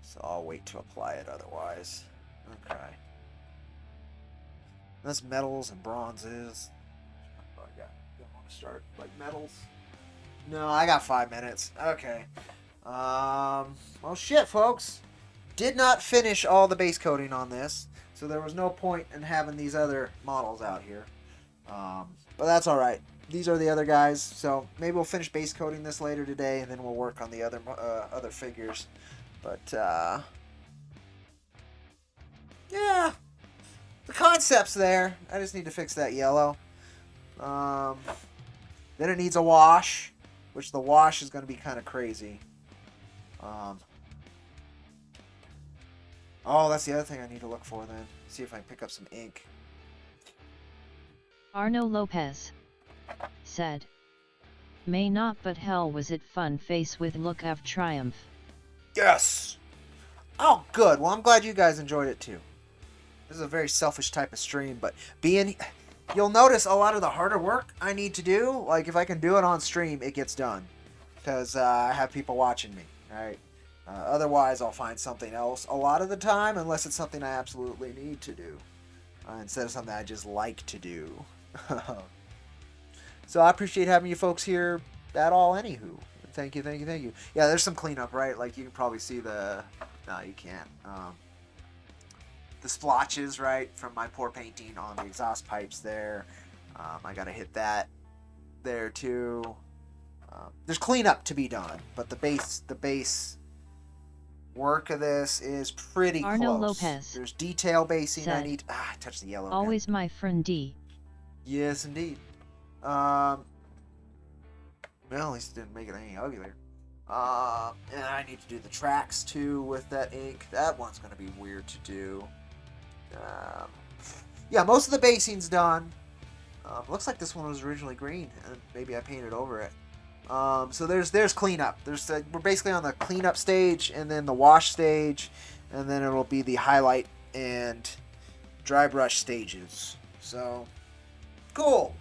So I'll wait to apply it otherwise. Okay. That's metals and bronzes. Oh, I don't want to start like metals. No, I got 5 minutes. Okay. Well, shit, folks. Did not finish all the base coating on this, so there was no point in having these other models out here. But that's all right. These are the other guys, so maybe we'll finish base coating this later today, and then we'll work on the other figures. But yeah, the concept's there. I just need to fix that yellow. Then it needs a wash, which the wash is going to be kind of crazy. Oh, that's the other thing I need to look for then. See if I can pick up some ink. Arno Lopez said, "May not, but hell was it fun. Face with look of triumph." Yes! Oh, good. Well, I'm glad you guys enjoyed it too. This is a very selfish type of stream, but you'll notice a lot of the harder work I need to do, like if I can do it on stream, it gets done. Because I have people watching me, right? Otherwise, I'll find something else a lot of the time, unless it's something I absolutely need to do. Instead of something I just like to do. So I appreciate having you folks here at all, anywho. Thank you, thank you, thank you. Yeah, there's some cleanup, right? Like, you can probably see the... No, you can't. The splotches, right, from my poor painting on the exhaust pipes there. I gotta hit that there, too. There's cleanup to be done, but the base work of this is pretty Arno close. Lopez There's detail basing said, I need. I touched the yellow. Always again. my friend D. Yes, indeed. Well, at least it didn't make it any uglier. And I need to do the tracks too with that ink. That one's going to be weird to do. Yeah, most of the basing's done. Looks like this one was originally green, and maybe I painted over it. So there's cleanup. We're basically on the cleanup stage, and then the wash stage, and then it'll be the highlight and dry brush stages. So cool.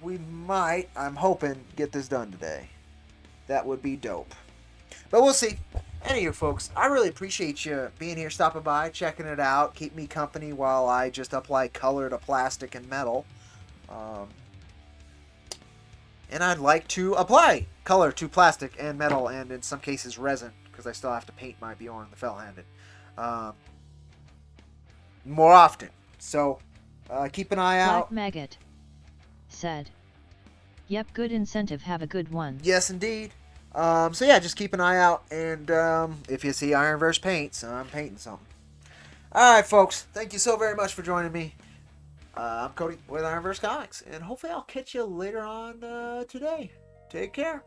We might, I'm hoping, get this done today. That would be dope. But we'll see. Anywho, folks, I really appreciate you being here, stopping by, checking it out, keep me company while I just apply color to plastic and metal. And I'd like to apply color to plastic and metal, and in some cases resin, because I still have to paint my Bjorn the Fell-Handed more often. So keep an eye out. Black Maggot said, "Yep, good incentive. Have a good one." Yes, indeed. So yeah, just keep an eye out, and if you see IronVerse paints, I'm painting something. All right, folks. Thank you so very much for joining me. I'm Cody with IronVerse Comics, and hopefully I'll catch you later on today. Take care.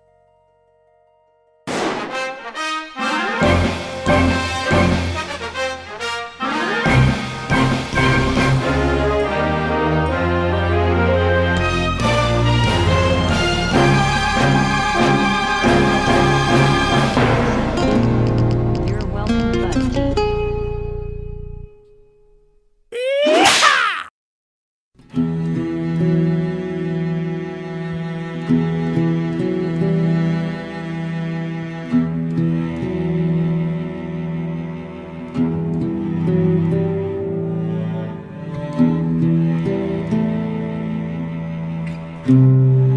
you.